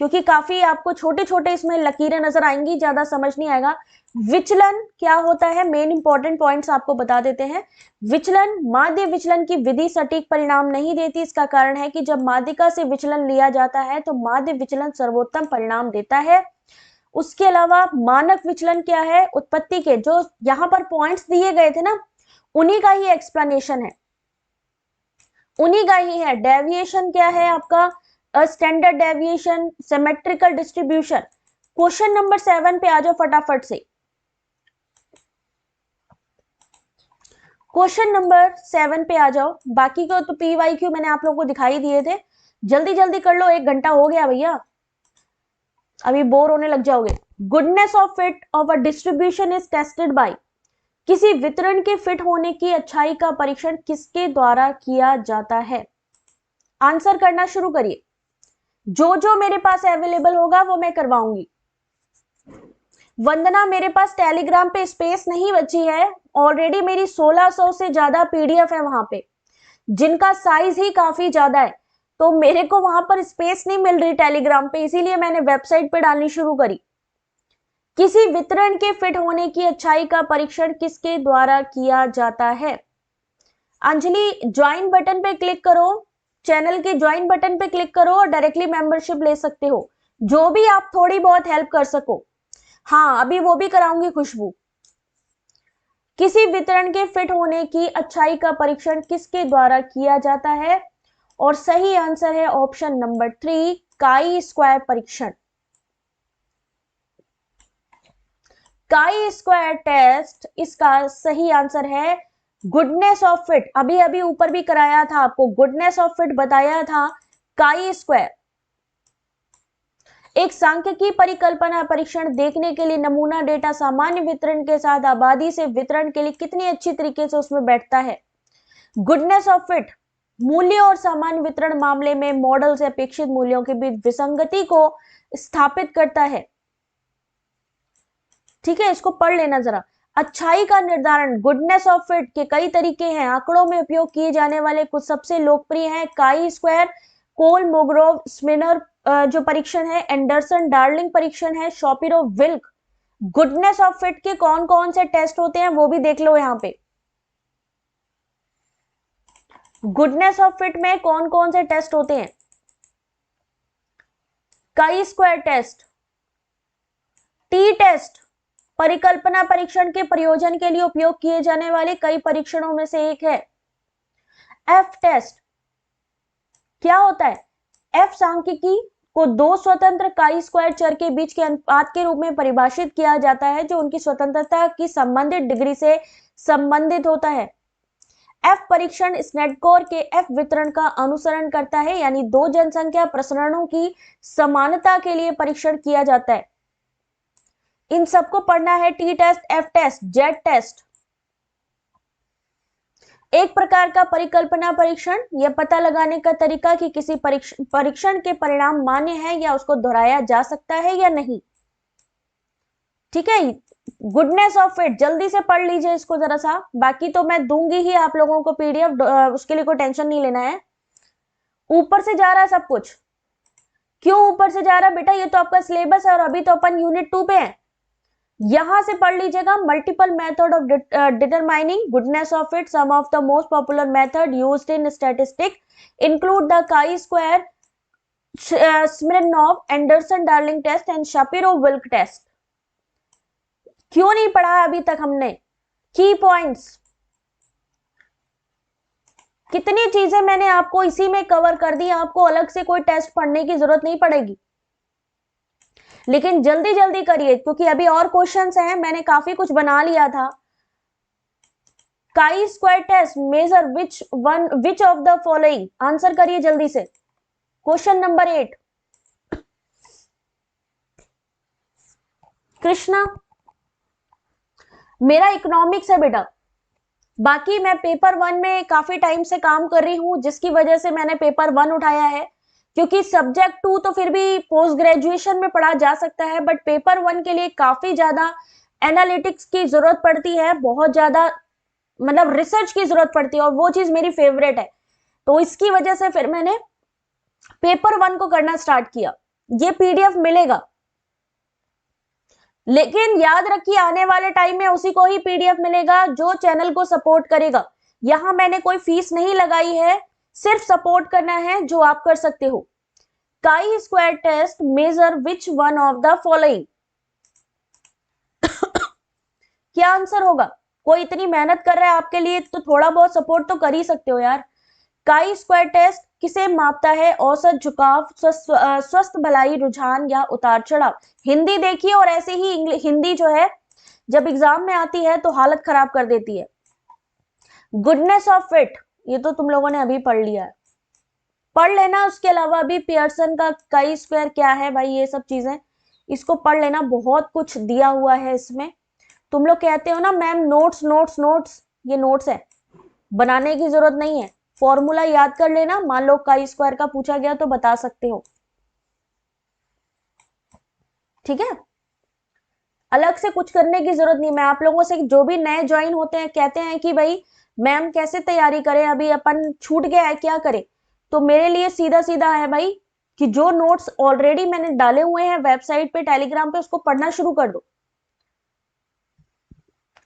क्योंकि काफी आपको छोटे छोटे इसमें लकीरें नजर आएंगी, ज्यादा समझ नहीं आएगा। विचलन क्या होता है, मेन इंपॉर्टेंट पॉइंट्स आपको बता देते हैं। विचलन, माध्य विचलन की विधि सटीक परिणाम नहीं देती। इसका कारण है कि जब माध्यिका से विचलन लिया जाता है तो माध्य विचलन सर्वोत्तम परिणाम देता है। उसके अलावा मानक विचलन क्या है, उत्पत्ति के जो यहां पर पॉइंट्स दिए गए थे ना, उन्हीं का ही एक्सप्लेनेशन है, उन्हीं का ही है। डेविएशन क्या है आपका, standard deviation, symmetrical distribution. Question number 7 पे आ जाओ फटाफट से। क्वेश्चन नंबर 7 पे आ जाओ, बाकी को तो पीवाईक्यू मैंने आप लोगों को दिखाई दिए थे, जल्दी जल्दी कर लो, 1 घंटा हो गया भैया, अभी बोर होने लग जाओगे। Goodness of fit of a distribution is tested by, किसी वितरण के फिट होने की अच्छाई का परीक्षण किसके द्वारा किया जाता है? आंसर करना शुरू करिए, जो जो मेरे पास अवेलेबल होगा वो मैं करवाऊंगी। वंदना, मेरे पास टेलीग्राम पे स्पेस नहीं बची है, ऑलरेडी मेरी 1600 से ज्यादा पीडीएफ है वहां पे, जिनका साइज ही काफी ज्यादा है, तो मेरे को वहां पर स्पेस नहीं मिल रही टेलीग्राम पे, इसीलिए मैंने वेबसाइट पे डालनी शुरू करी। किसी वितरण के फिट होने की अच्छाई का परीक्षण किसके द्वारा किया जाता है? अंजलि, ज्वाइन बटन पे क्लिक करो, चैनल के ज्वाइन बटन पे क्लिक करो और डायरेक्टली मेंबरशिप ले सकते हो, जो भी आप थोड़ी बहुत हेल्प कर सको। हाँ, अभी वो भी कराऊंगी खुशबू। किसी वितरण के फिट होने की अच्छाई का परीक्षण किसके द्वारा किया जाता है? और सही आंसर है ऑप्शन नंबर 3, काई स्क्वायर परीक्षण। काई स्क्वायर टेस्ट इसका सही आंसर है। गुडनेस ऑफ फिट, अभी अभी ऊपर भी कराया था आपको, गुडनेस ऑफ फिट बताया था काई स्क्वायर। एक सांख्यिकी परिकल्पना परीक्षण देखने के लिए नमूना डेटा सामान्य वितरण के साथ आबादी से वितरण के लिए कितनी अच्छी तरीके से उसमें बैठता है। गुडनेस ऑफ फिट मूल्य और सामान्य वितरण मामले में मॉडल से अपेक्षित मूल्यों के बीच विसंगति को स्थापित करता है। ठीक है, इसको पढ़ लेना जरा। अच्छाई का निर्धारण, गुडनेस ऑफ फिट के कई तरीके हैं, आंकड़ों में उपयोग किए जाने वाले कुछ सबसे लोकप्रिय हैं काई स्क्वायर, कोल मोग्रोव स्मिनर जो परीक्षण है, एंडरसन डार्लिंग परीक्षण है, शॉपिरो विल्क। गुडनेस ऑफ फिट के कौन कौन से टेस्ट होते हैं वो भी देख लो यहां पे। गुडनेस ऑफ फिट में कौन कौन से टेस्ट होते हैं? काई स्क्वायर टेस्ट, टी टेस्ट परिकल्पना परीक्षण के प्रयोजन के लिए उपयोग किए जाने वाले कई परीक्षणों में से एक है। एफ टेस्ट क्या होता है? एफ सांख्यिकी को दो स्वतंत्र काई स्क्वायर चर के बीच के अनुपात के रूप में परिभाषित किया जाता है जो उनकी स्वतंत्रता की संबंधित डिग्री से संबंधित होता है। एफ परीक्षण स्नेडकोर के एफ वितरण का अनुसरण करता है, यानी दो जनसंख्या प्रसरणों की समानता के लिए परीक्षण किया जाता है। इन सबको पढ़ना है, T test, F test, Z test. एक प्रकार का परिकल्पना परीक्षण, यह पता लगाने का तरीका कि किसी परीक्षण के परिणाम मान्य है या उसको दोहराया जा सकता है या नहीं। ठीक है, गुडनेस ऑफ इट जल्दी से पढ़ लीजिए इसको जरा सा, बाकी तो मैं दूंगी ही आप लोगों को पीडीएफ, उसके लिए कोई टेंशन नहीं लेना है। ऊपर से जा रहा है सब कुछ, क्यों ऊपर से जा रहा है बेटा? ये तो आपका सिलेबस है और अभी तो अपन यूनिट 2 पे हैं। यहां से पढ़ लीजिएगा, multiple method of determining goodness of fit, some of the most popular method used in statistic include the chi square, Smirnov, Anderson Darling test and Shapiro Wilk test. क्यों नहीं पढ़ा अभी तक हमने? की पॉइंट्स, कितनी चीजें मैंने आपको इसी में कवर कर दी, आपको अलग से कोई टेस्ट पढ़ने की जरूरत नहीं पड़ेगी। लेकिन जल्दी जल्दी करिए क्योंकि अभी और क्वेश्चंस हैं, मैंने काफी कुछ बना लिया था। Chi square test measure which of the following, answer करिए जल्दी से। क्वेश्चन नंबर 8, कृष्णा, मेरा इकोनॉमिक्स है बेटा, बाकी मैं पेपर 1 में काफी टाइम से काम कर रही हूं, जिसकी वजह से मैंने पेपर 1 उठाया है, क्योंकि सब्जेक्ट 2 तो फिर भी पोस्ट ग्रेजुएशन में पढ़ा जा सकता है, बट पेपर 1 के लिए काफी ज्यादा एनालिटिक्स की जरूरत पड़ती है, बहुत ज्यादा मतलब रिसर्च की जरूरत पड़ती है, और वो चीज मेरी फेवरेट है, तो इसकी वजह से फिर मैंने पेपर 1 को करना स्टार्ट किया। ये पीडीएफ मिलेगा, लेकिन याद रखिए आने वाले टाइम में उसी को ही पीडीएफ मिलेगा जो चैनल को सपोर्ट करेगा। यहां मैंने कोई फीस नहीं लगाई है, सिर्फ सपोर्ट करना है जो आप कर सकते हो। Chi square test measure which one of the following, क्या आंसर होगा? कोई इतनी मेहनत कर रहा है आपके लिए तो थोड़ा बहुत सपोर्ट तो कर ही सकते हो यार। काई स्क्वायर टेस्ट किसे मापता है? औसत झुकाव, स्वस्थ भलाई, रुझान या उतार चढ़ाव। हिंदी देखिए, और ऐसे ही हिंदी जो है जब एग्जाम में आती है तो हालत खराब कर देती है। गुडनेस ऑफ फिट, ये तो तुम लोगों ने अभी पढ़ लिया है, पढ़ लेना। उसके अलावा भी पियर्सन का काई स्क्वायर क्या है भाई, ये सब चीजें इसको पढ़ लेना, बहुत कुछ दिया हुआ है इसमें। तुम लोग कहते हो ना मैम नोट्स नोट्स नोट्स, ये नोट्स है, बनाने की जरूरत नहीं है, फॉर्मूला याद कर लेना, मान लो काई स्क्वायर का पूछा गया तो बता सकते हो। ठीक है, अलग से कुछ करने की जरूरत नहीं। मैं आप लोगों से, जो भी नए ज्वाइन होते हैं, कहते हैं कि भाई मैम कैसे तैयारी करें, अभी अपन छूट गया है, क्या करें, तो मेरे लिए सीधा सीधा है भाई कि जो नोट्स ऑलरेडी मैंने डाले हुए हैं वेबसाइट पे, टेलीग्राम पे, उसको पढ़ना शुरू कर दो।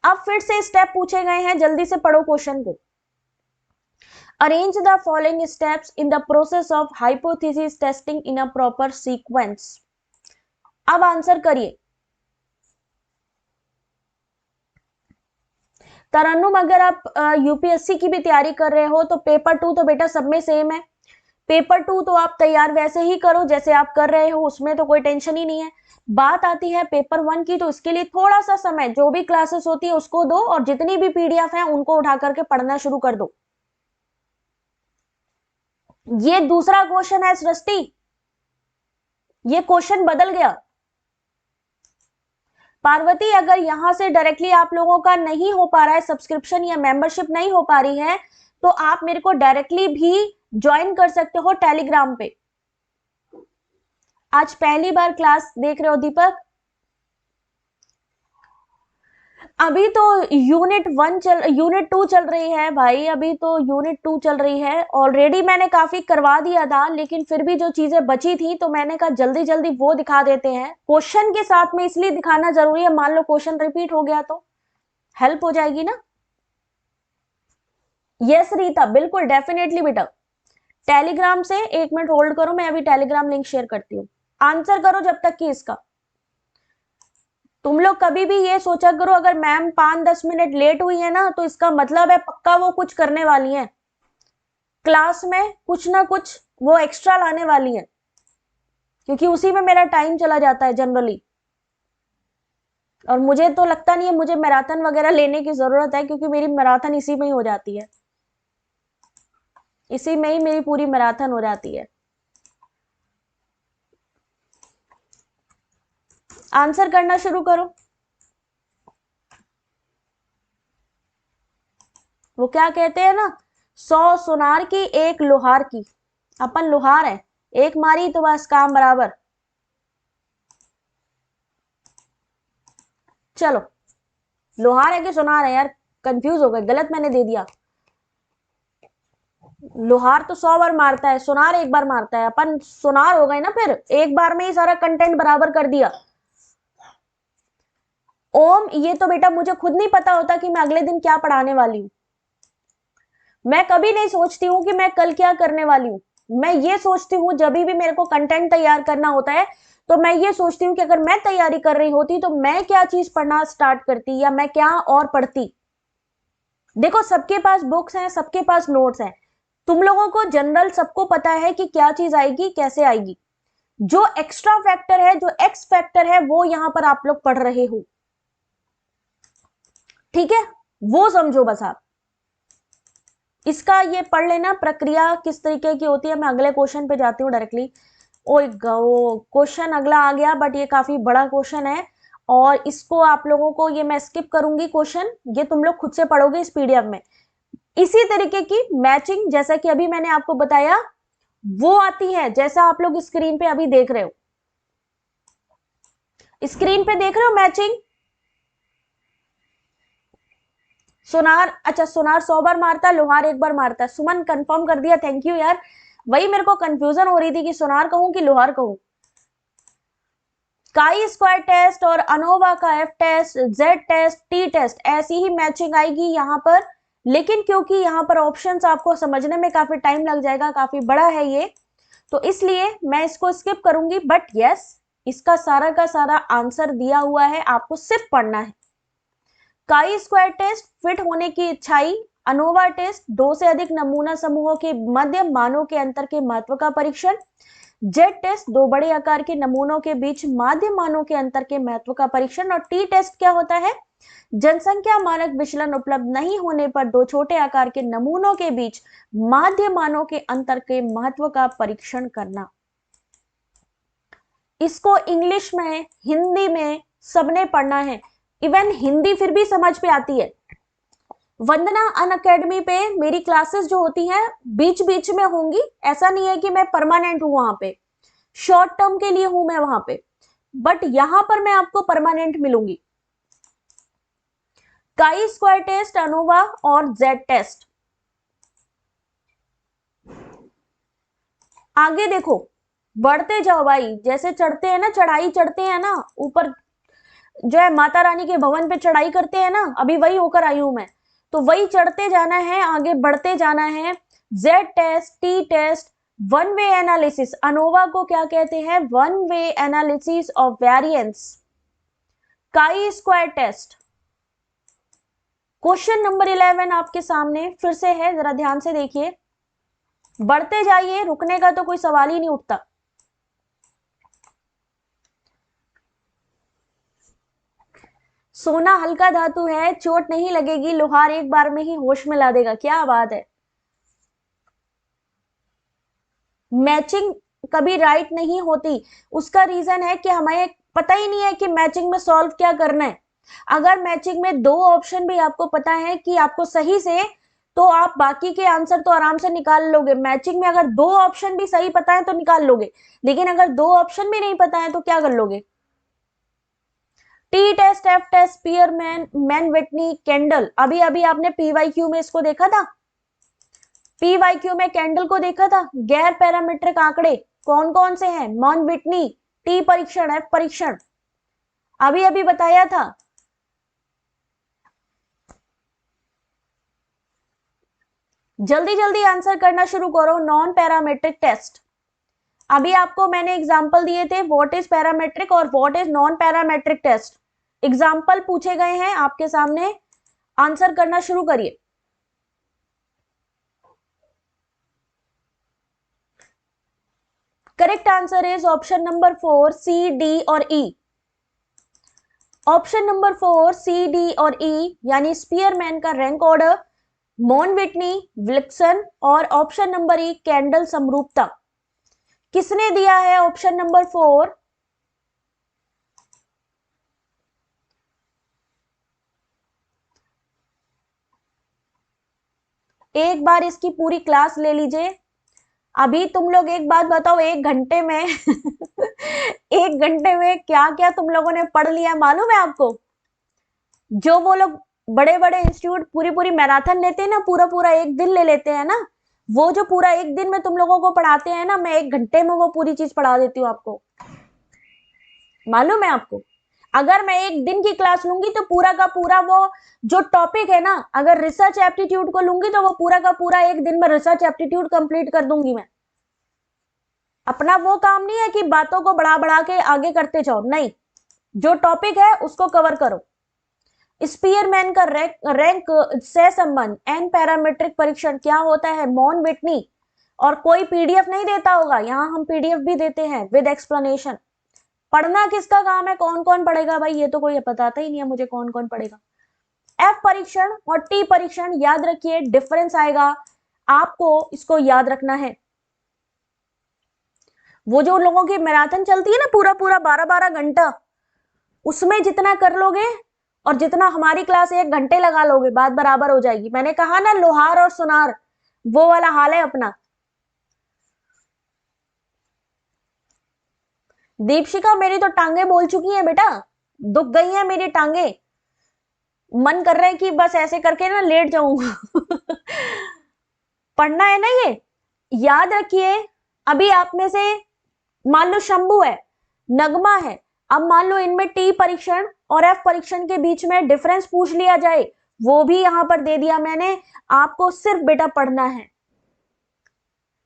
अब फिर से स्टेप पूछे गए हैं, जल्दी से पढ़ो क्वेश्चन को। Arrange the following steps in the process of hypothesis testing in a proper sequence. अब आंसर करिए। तरन्नुम, अगर आप यूपीएससी की भी तैयारी कर रहे हो तो पेपर 2 तो बेटा सब में सेम है। पेपर 2 तो आप तैयार वैसे ही करो जैसे आप कर रहे हो, उसमें तो कोई टेंशन ही नहीं है। बात आती है पेपर 1 की, तो इसके लिए थोड़ा सा समय, जो भी क्लासेस होती है उसको दो, और जितनी भी पीडीएफ है उनको उठा करके पढ़ना शुरू कर दो। ये दूसरा क्वेश्चन है सृष्टि, ये क्वेश्चन बदल गया। पार्वती, अगर यहां से डायरेक्टली आप लोगों का नहीं हो पा रहा है, सब्सक्रिप्शन या मेंबरशिप नहीं हो पा रही है, तो आप मेरे को डायरेक्टली भी ज्वाइन कर सकते हो टेलीग्राम पे। आज पहली बार क्लास देख रहे हो दीपक? अभी तो यूनिट 2 चल रही है भाई, अभी तो यूनिट 2 चल रही है। ऑलरेडी मैंने काफी करवा दिया था, लेकिन फिर भी जो चीजें बची थी तो मैंने कहा जल्दी जल्दी वो दिखा देते हैं क्वेश्चन के साथ में, इसलिए दिखाना जरूरी है। मान लो क्वेश्चन रिपीट हो गया तो हेल्प हो जाएगी ना। यस रीता, बिल्कुल डेफिनेटली बेटा। टेलीग्राम से 1 मिनट होल्ड करो, मैं अभी टेलीग्राम लिंक शेयर करती हूँ। आंसर करो जब तक कि इसका। तुम लोग कभी भी ये सोचा करो, अगर मैम 5-10 मिनट लेट हुई है ना, तो इसका मतलब है पक्का वो कुछ करने वाली है क्लास में, कुछ ना कुछ वो एक्स्ट्रा लाने वाली है, क्योंकि उसी में मेरा टाइम चला जाता है जनरली। और मुझे तो लगता नहीं है मुझे मैराथन वगैरह लेने की जरूरत है, क्योंकि मेरी मैराथन इसी में ही हो जाती है, इसी में ही मेरी पूरी मैराथन हो जाती है। आंसर करना शुरू करो। वो क्या कहते हैं ना, 100 सुनार की 1 लोहार की। अपन लोहार है, एक मारी तो बस काम बराबर। चलो, लोहार है कि सुनार है यार, कंफ्यूज हो गए, गलत मैंने दे दिया। लोहार तो 100 बार मारता है, सुनार 1 बार मारता है। अपन सुनार हो गए ना, फिर एक बार में ही सारा कंटेंट बराबर कर दिया। ओम, ये तो बेटा मुझे खुद नहीं पता होता कि मैं अगले दिन क्या पढ़ाने वाली हूँ। मैं कभी नहीं सोचती हूँ कि मैं कल क्या करने वाली हूँ। मैं ये सोचती हूँ जब भी मेरे को कंटेंट तैयार करना होता है, तो मैं ये सोचती हूँ कि अगर मैं तैयारी कर रही होती तो मैं क्या चीज पढ़ना स्टार्ट करती, या मैं क्या और पढ़ती। देखो, सबके पास बुक्स हैं, सबके पास नोट्स हैं। तुम लोगों को जनरल सबको पता है कि क्या चीज आएगी, कैसे आएगी। जो एक्स्ट्रा फैक्टर है, जो एक्स फैक्टर है, वो यहां पर आप लोग पढ़ रहे हो। ठीक है, वो समझो बस आप। इसका ये पढ़ लेना प्रक्रिया किस तरीके की होती है। मैं अगले क्वेश्चन पे जाती हूँ डायरेक्टली। ओ क्वेश्चन अगला आ गया, बट ये काफी बड़ा क्वेश्चन है, और इसको आप लोगों को, ये मैं स्किप करूंगी क्वेश्चन, ये तुम लोग खुद से पढ़ोगे इस पीडीएफ में। इसी तरीके की मैचिंग, जैसा कि अभी मैंने आपको बताया, वो आती है जैसा आप लोग स्क्रीन पे अभी देख रहे हो। स्क्रीन पे देख रहे हो मैचिंग। सोनार, अच्छा सोनार 100 बार मारता है, लोहार 1 बार मारता है। सुमन कंफर्म कर दिया, थैंक यू यार। वही मेरे को कंफ्यूजन हो रही थी कि सोनार कहूं कि लोहार कहूं। काई स्क्वायर टेस्ट और अनोवा का F test, Z test, T test, ऐसी ही मैचिंग आएगी यहाँ पर। लेकिन क्योंकि यहाँ पर ऑप्शंस आपको समझने में काफी टाइम लग जाएगा, काफी बड़ा है ये, तो इसलिए मैं इसको स्किप करूंगी। बट यस, इसका सारा का सारा आंसर दिया हुआ है, आपको सिर्फ पढ़ना है। काई स्क्वायर टेस्ट, फिट होने की इच्छाई। अनोवा टेस्ट, 2 से अधिक नमूना समूहों के मध्य मानों के अंतर के महत्व का परीक्षण। जेड टेस्ट, 2 बड़े आकार के नमूनों के बीच माध्य मानों के अंतर के महत्व का परीक्षण। और टी टेस्ट क्या होता है? जनसंख्या मानक विचलन उपलब्ध नहीं होने पर 2 छोटे आकार के नमूनों के बीच माध्य मानों के अंतर के महत्व का परीक्षण करना। इसको इंग्लिश में, हिंदी में सबने पढ़ना है। इवन हिंदी फिर भी समझ पे आती है। वंदना अनअकैडमी पे मेरी क्लासेस जो होती हैं बीच बीच में होंगी, ऐसा नहीं है कि मैं परमानेंट हूं वहां पे, शॉर्ट टर्म के लिए हूं मैं वहां पे। बट यहां पर मैं आपको परमानेंट मिलूंगी। काई स्क्वायर टेस्ट, अनोवा और जेड टेस्ट। आगे देखो, बढ़ते जाओ भाई, जैसे चढ़ते हैं ना, चढ़ाई चढ़ते हैं ना ऊपर, जो है माता रानी के भवन पे चढ़ाई करते हैं ना, अभी वही होकर आई हूं मैं, तो वही चढ़ते जाना है, आगे बढ़ते जाना है। Z test, T test, one way analysis, ANOVA को क्या कहते हैं, one way analysis of variance. Chi square test. Question number 11 आपके सामने फिर से है, जरा ध्यान से देखिए, बढ़ते जाइए, रुकने का तो कोई सवाल ही नहीं उठता। सोना हल्का धातु है, चोट नहीं लगेगी, लोहार एक बार में ही होश में ला देगा। क्या बात है। मैचिंग कभी राइट नहीं होती, उसका रीजन है कि हमें पता ही नहीं है कि मैचिंग में सॉल्व क्या करना है। अगर मैचिंग में दो ऑप्शन भी आपको पता है कि आपको सही से, तो आप बाकी के आंसर तो आराम से निकाल लोगे। मैचिंग में अगर दो ऑप्शन भी सही पता है तो निकाल लोगे, लेकिन अगर दो ऑप्शन भी नहीं पता है तो क्या कर लोगे। T test, F test, Spearman, Mann Whitney, Kendall, अभी अभी आपने पीवाईक्यू में इसको देखा था, पीवाईक्यू में कैंडल को देखा था। गैर पैरामीट्रिक आंकड़े कौन कौन से हैं, मैन विटनी, टी परीक्षण, एफ परीक्षण, अभी अभी बताया था। जल्दी जल्दी आंसर करना शुरू करो। नॉन पैरामेट्रिक टेस्ट, अभी आपको मैंने एग्जांपल दिए थे, व्हाट इज पैरामेट्रिक और what is non parametric test. Example पूछे गए हैं आपके सामने, आंसर करना शुरू करिए। Correct answer is option number 4, C, D और E. Option number 4, C, D और ई, यानी स्पीयरमैन का rank order, Mann Whitney, Wilson और ऑप्शन नंबर ई कैंडल समरूपता। किसने दिया है ऑप्शन नंबर 4? एक बार इसकी पूरी क्लास ले लीजिए। अभी तुम लोग एक बात बताओ, एक घंटे में एक घंटे में क्या क्या तुम लोगों ने पढ़ लिया मालूम है आपको। जो वो लोग बड़े बड़े इंस्टीट्यूट पूरी पूरी मैराथन लेते हैं ना, पूरा पूरा एक दिन ले लेते हैं ना, वो जो पूरा एक दिन में तुम लोगों को पढ़ाते हैं ना, मैं एक घंटे में वो पूरी चीज पढ़ा देती हूँ आपको। मालूम है आपको, अगर मैं एक दिन की क्लास लूंगी तो पूरा का पूरा वो जो टॉपिक है ना, अगर रिसर्च एप्टीट्यूड को लूंगी तो वो पूरा का पूरा एक दिन में रिसर्च एप्टीट्यूड कंप्लीट कर दूंगी मैं। अपना वो काम नहीं है कि बातों को बढ़ा बढ़ा के आगे करते जाओ, नहीं, जो टॉपिक है उसको कवर करो। स्पीयरमैन का रैंक से संबंध, एन पैरामीट्रिक परीक्षण क्या होता है, मॉन विटनी, और कोई पीडीएफ नहीं देता होगा, यहाँ हम पीडीएफ भी देते हैं विद एक्सप्लेनेशन। पढ़ना किसका काम है, कौन कौन पढ़ेगा भाई, ये तो कोई बताता ही नहीं है मुझे कौन कौन पढ़ेगा। एफ परीक्षण और टी परीक्षण याद रखिए, डिफरेंस आएगा, आपको इसको याद रखना है। वो जो लोगों की मैराथन चलती है ना पूरा पूरा 12-12 घंटा, उसमें जितना कर लोगे और जितना हमारी क्लास 1 घंटे लगा लोगे, बात बराबर हो जाएगी। मैंने कहा ना, लोहार और सुनार, वो वाला हाल है अपना। दीपशिका, मेरी तो टांगे बोल चुकी हैं बेटा, दुख गई हैं मेरी टांगे, मन कर रहा है कि बस ऐसे करके ना लेट जाऊंगा पढ़ना है ना ये, याद रखिए। अभी आप में से मान लो शंभू है, नगमा है, अब मान लो इनमें टी परीक्षण और एफ परीक्षण के बीच में डिफरेंस पूछ लिया जाए, वो भी यहां पर दे दिया मैंने, आपको सिर्फ बेटा पढ़ना है।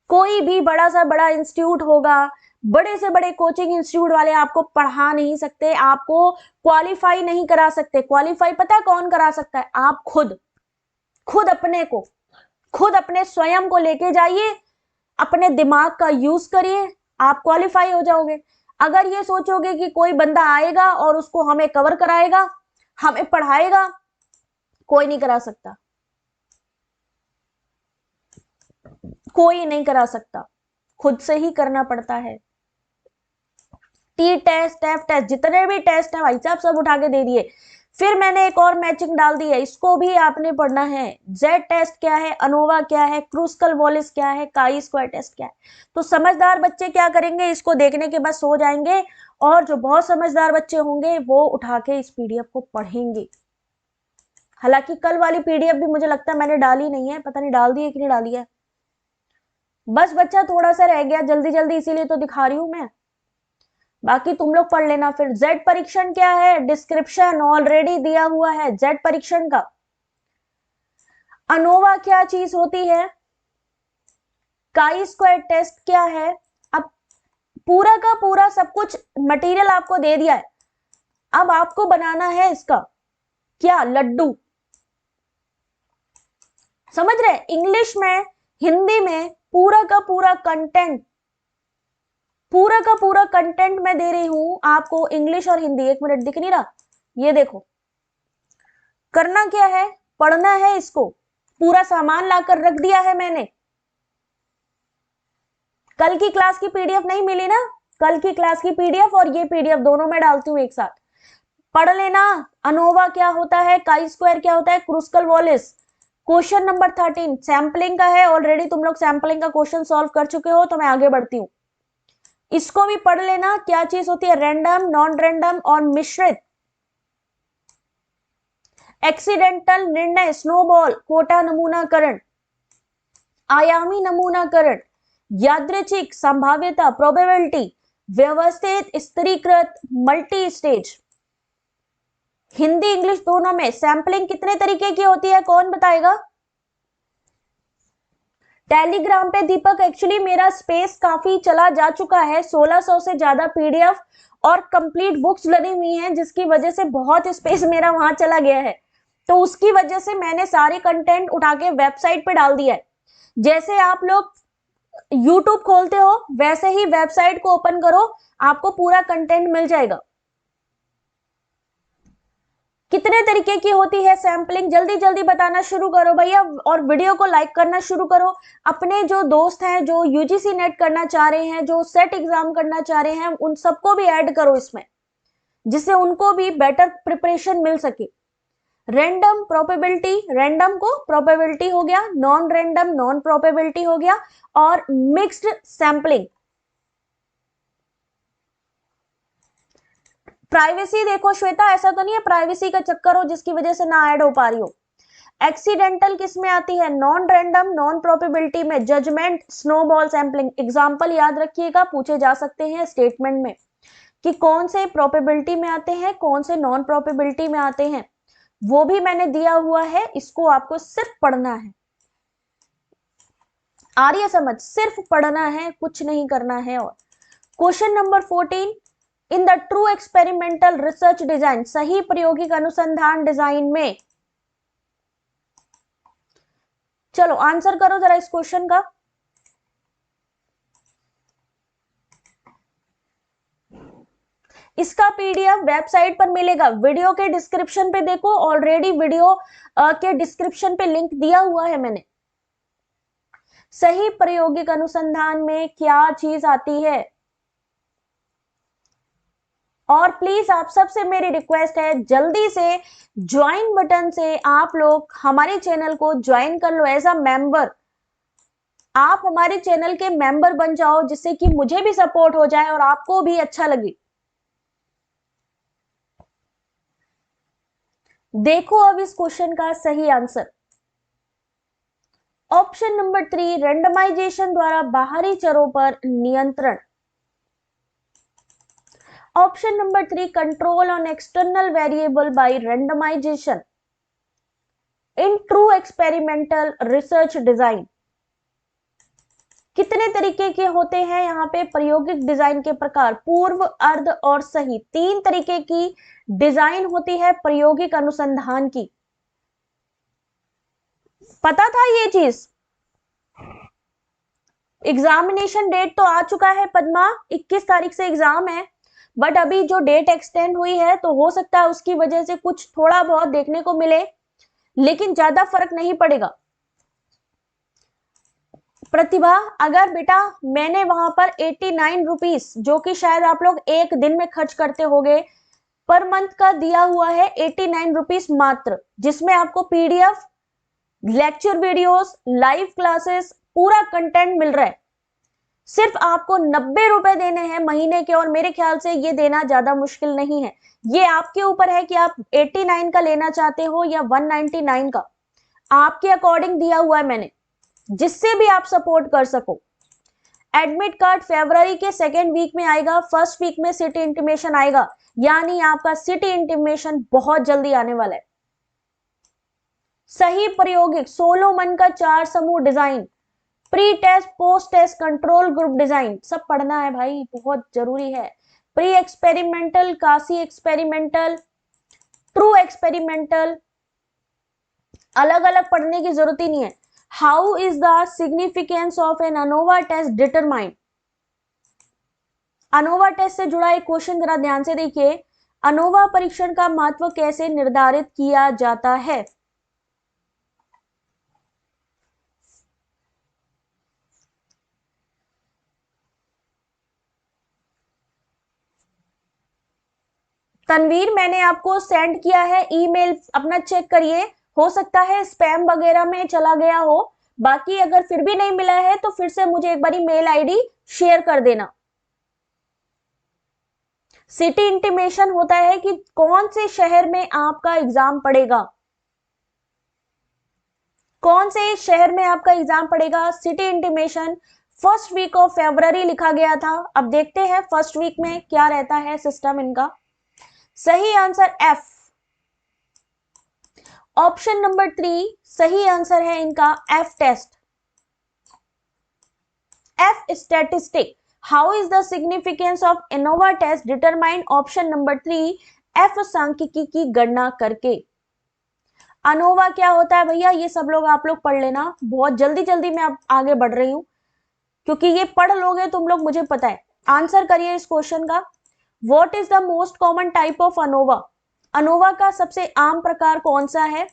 कोई भी बड़ा सा बड़ा इंस्टीट्यूट होगा, बड़े से बड़े कोचिंग इंस्टीट्यूट वाले आपको पढ़ा नहीं सकते, आपको क्वालिफाई नहीं करा सकते। क्वालिफाई पता है कौन करा सकता है, आप खुद। खुद अपने को, खुद अपने स्वयं को लेके जाइए, अपने दिमाग का यूज करिए, आप क्वालिफाई हो जाओगे। अगर ये सोचोगे कि कोई बंदा आएगा और उसको हमें कवर कराएगा, हमें पढ़ाएगा, कोई नहीं करा सकता, कोई नहीं करा सकता, खुद से ही करना पड़ता है। टी टेस्ट, एफ टेस्ट, जितने भी टेस्ट है भाई साहब सब उठा के दे दिए। फिर मैंने एक और मैचिंग डाल दी है, इसको भी आपने पढ़ना है। जेड टेस्ट क्या है, अनोवा क्या है, क्रूस्कल वॉलिस क्या है, काई स्क्वायर टेस्ट क्या है। तो समझदार बच्चे क्या करेंगे, इसको देखने के बाद सो जाएंगे और जो बहुत समझदार बच्चे होंगे वो उठा के इस पीडीएफ को पढ़ेंगे। हालांकि कल वाली पीडीएफ भी मुझे लगता है मैंने डाली नहीं है, पता नहीं डाल दी है कि नहीं डाली है। बस बच्चा थोड़ा सा रह गया जल्दी जल्दी, इसीलिए तो दिखा रही हूं मैं, बाकी तुम लोग पढ़ लेना। फिर जेड परीक्षण क्या है, डिस्क्रिप्शन ऑलरेडी दिया हुआ है जेड परीक्षण का। अनोवा क्या चीज होती है, काई स्क्वायर टेस्ट क्या है। अब पूरा का पूरा सब कुछ मटेरियल आपको दे दिया है, अब आपको बनाना है इसका क्या, लड्डू। समझ रहे, इंग्लिश में हिंदी में पूरा का पूरा कंटेंट, पूरा का पूरा कंटेंट मैं दे रही हूं आपको, इंग्लिश और हिंदी। एक मिनट, दिख नहीं रहा, ये देखो। करना क्या है, पढ़ना है इसको, पूरा सामान लाकर रख दिया है मैंने। कल की क्लास की पीडीएफ नहीं मिली ना, कल की क्लास की पीडीएफ और ये पीडीएफ दोनों मैं डालती हूं एक साथ, पढ़ लेना। अनोवा क्या होता है, काई स्क्वायर क्या होता है, क्रूस्कल वॉलिस। क्वेश्चन नंबर 13 सैंपलिंग का है, ऑलरेडी तुम लोग सैंपलिंग का क्वेश्चन सॉल्व कर चुके हो, तो मैं आगे बढ़ती हूं। इसको भी पढ़ लेना, क्या चीज होती है, रैंडम, नॉन रैंडम और मिश्रित। एक्सीडेंटल निर्णय, स्नोबॉल, कोटा नमूनाकरण, आयामी नमूनाकरण, यादृच्छिक, संभाव्यता, प्रोबेबिलिटी, व्यवस्थित, स्तरीकृत, मल्टी स्टेज। हिंदी इंग्लिश दोनों में सैंपलिंग कितने तरीके की होती है, कौन बताएगा। टेलीग्राम पे दीपक, एक्चुअली मेरा स्पेस काफी चला जा चुका है, 1600 से ज्यादा पीडीएफ और कंप्लीट बुक्स लगी हुई हैं, जिसकी वजह से बहुत स्पेस मेरा वहां चला गया है, तो उसकी वजह से मैंने सारे कंटेंट उठा के वेबसाइट पे डाल दिया है। जैसे आप लोग यूट्यूब खोलते हो वैसे ही वेबसाइट को ओपन करो, आपको पूरा कंटेंट मिल जाएगा। कितने तरीके की होती है सैंपलिंग, जल्दी जल्दी बताना शुरू करो भैया, और वीडियो को लाइक करना शुरू करो। अपने जो दोस्त हैं जो यूजीसी नेट करना चाह रहे हैं, जो सेट एग्जाम करना चाह रहे हैं, उन सबको भी ऐड करो इसमें, जिससे उनको भी बेटर प्रिपरेशन मिल सके। रैंडम प्रोबेबिलिटी, रैंडम को प्रोबेबिलिटी हो गया, नॉन रैंडम नॉन प्रोबेबिलिटी हो गया, और मिक्स्ड सैंपलिंग। प्राइवेसी देखो श्वेता, ऐसा तो नहीं है प्राइवेसी का चक्कर हो जिसकी वजह से ना ऐड हो पा रही हो। एक्सीडेंटल किस में आती है, नॉन रैंडम नॉन प्रोबेबिलिटी में। Judgement, snowball sampling. एग्जांपल याद रखिएगा, पूछे जा सकते हैं स्टेटमेंट में कि कौन से प्रोबेबिलिटी में आते हैं, कौन से नॉन प्रोबेबिलिटी में आते हैं, वो भी मैंने दिया हुआ है, इसको आपको सिर्फ पढ़ना है। आ रही है समझ, सिर्फ पढ़ना है, कुछ नहीं करना है। और question number 14, in the true experimental research design, सही प्रायोगिक अनुसंधान डिजाइन में। चलो आंसर करो जरा इस क्वेश्चन का। इसका पीडीएफ वेबसाइट पर मिलेगा, वीडियो के डिस्क्रिप्शन पे देखो, ऑलरेडी वीडियो के डिस्क्रिप्शन पे लिंक दिया हुआ है मैंने। सही प्रायोगिक अनुसंधान में क्या चीज आती है, और प्लीज आप सबसे मेरी रिक्वेस्ट है, जल्दी से ज्वाइन बटन से आप लोग हमारे चैनल को ज्वाइन कर लो एज अ मेंबर। आप हमारे चैनल के मेंबर बन जाओ, जिससे कि मुझे भी सपोर्ट हो जाए और आपको भी अच्छा लगे। देखो अब इस क्वेश्चन का सही आंसर, ऑप्शन नंबर 3, रेंडमाइजेशन द्वारा बाहरी चरों पर नियंत्रण। Option number 3, control on external variable by randomisation in true experimental research design. कितने तरीके के होते हैं यहाँ पे प्रायोगिक डिजाइन के प्रकार, पूर्व, अर्ध और सही, 3 तरीके की डिजाइन होती है प्रायोगिक अनुसंधान की। पता था ये चीज? एग्जामिनेशन डेट तो आ चुका है पद्मा, 21 तारीख से एग्जाम है, बट अभी जो डेट एक्सटेंड हुई है तो हो सकता है उसकी वजह से कुछ थोड़ा बहुत देखने को मिले, लेकिन ज्यादा फर्क नहीं पड़ेगा। प्रतिभा, अगर बेटा मैंने वहां पर 89 रुपीज, जो कि शायद आप लोग एक दिन में खर्च करते होंगे, पर मंथ का दिया हुआ है 89 रुपीज मात्र, जिसमें आपको PDF, lecture videos, live classes, पूरा कंटेंट मिल रहा है। सिर्फ आपको 90 रुपए देने हैं महीने के, और मेरे ख्याल से ये देना ज्यादा मुश्किल नहीं है। ये आपके ऊपर है कि आप 89 का लेना चाहते हो या 199 का, आपके अकॉर्डिंग दिया हुआ है मैंने, जिससे भी आप सपोर्ट कर सको। एडमिट कार्ड फरवरी के सेकेंड वीक में आएगा, फर्स्ट वीक में सिटी इंटीमेशन आएगा, यानी आपका सिटी इंटीमेशन बहुत जल्दी आने वाला है। सही प्रायोगिक सोलोमन का 4 समूह design, pre test post test control group design, सब पढ़ना है भाई, बहुत जरूरी है। Pre experimental, quasi experimental, true experimental, अलग अलग पढ़ने की जरूरत ही नहीं है। How is the significance of an ANOVA test determined, ANOVA test से जुड़ा एक क्वेश्चन जरा ध्यान से देखिए। अनोवा परीक्षण का महत्व कैसे निर्धारित किया जाता है? तनवीर, मैंने आपको सेंड किया है ईमेल, अपना चेक करिए, हो सकता है स्पैम वगैरह में चला गया हो। बाकी अगर फिर भी नहीं मिला है तो फिर से मुझे एक बारी मेल आईडी शेयर कर देना। सिटी इंटीमेशन होता है कि कौन से शहर में आपका एग्जाम पड़ेगा, कौन से शहर में आपका एग्जाम पड़ेगा। City intimation first week of February लिखा गया था। अब देखते हैं फर्स्ट वीक में क्या रहता है सिस्टम इनका। सही आंसर एफ, ऑप्शन नंबर 3 सही आंसर है इनका, F test, F statistic. How is the significance of ANOVA test determined, option number 3 F सांख्यिकी की गणना करके। अनोवा क्या होता है भैया, ये सब लोग आप लोग पढ़ लेना, बहुत जल्दी जल्दी मैं अब आगे बढ़ रही हूं क्योंकि ये पढ़ लोगे तुम लोग, मुझे पता है। आंसर करिए इस क्वेश्चन का। What is the most common type of ANOVA, ANOVA का सबसे आम प्रकार कौन सा है?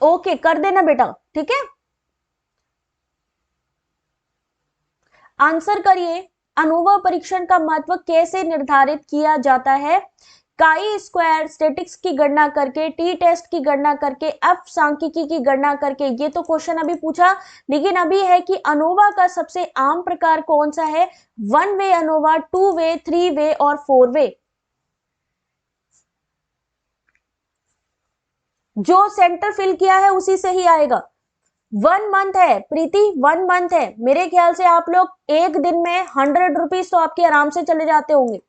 ओके कर देना बेटा, ठीक है। आंसर करिए, अनोवा परीक्षण का महत्व कैसे निर्धारित किया जाता है? काई स्क्वायर स्टेटिक्स की गणना करके, टी टेस्ट की गणना करके, एफ सांख्यिकी की गणना करके। ये तो क्वेश्चन अभी पूछा, लेकिन अभी है कि अनोवा का सबसे आम प्रकार कौन सा है? 1 वे अनोवा, 2 वे, 3 वे और 4 वे। जो सेंटर फिल किया है उसी से ही आएगा। 1 मंथ है प्रीति, 1 मंथ है। मेरे ख्याल से आप लोग एक दिन में 100 रुपीज तो आपके आराम से चले जाते होंगे,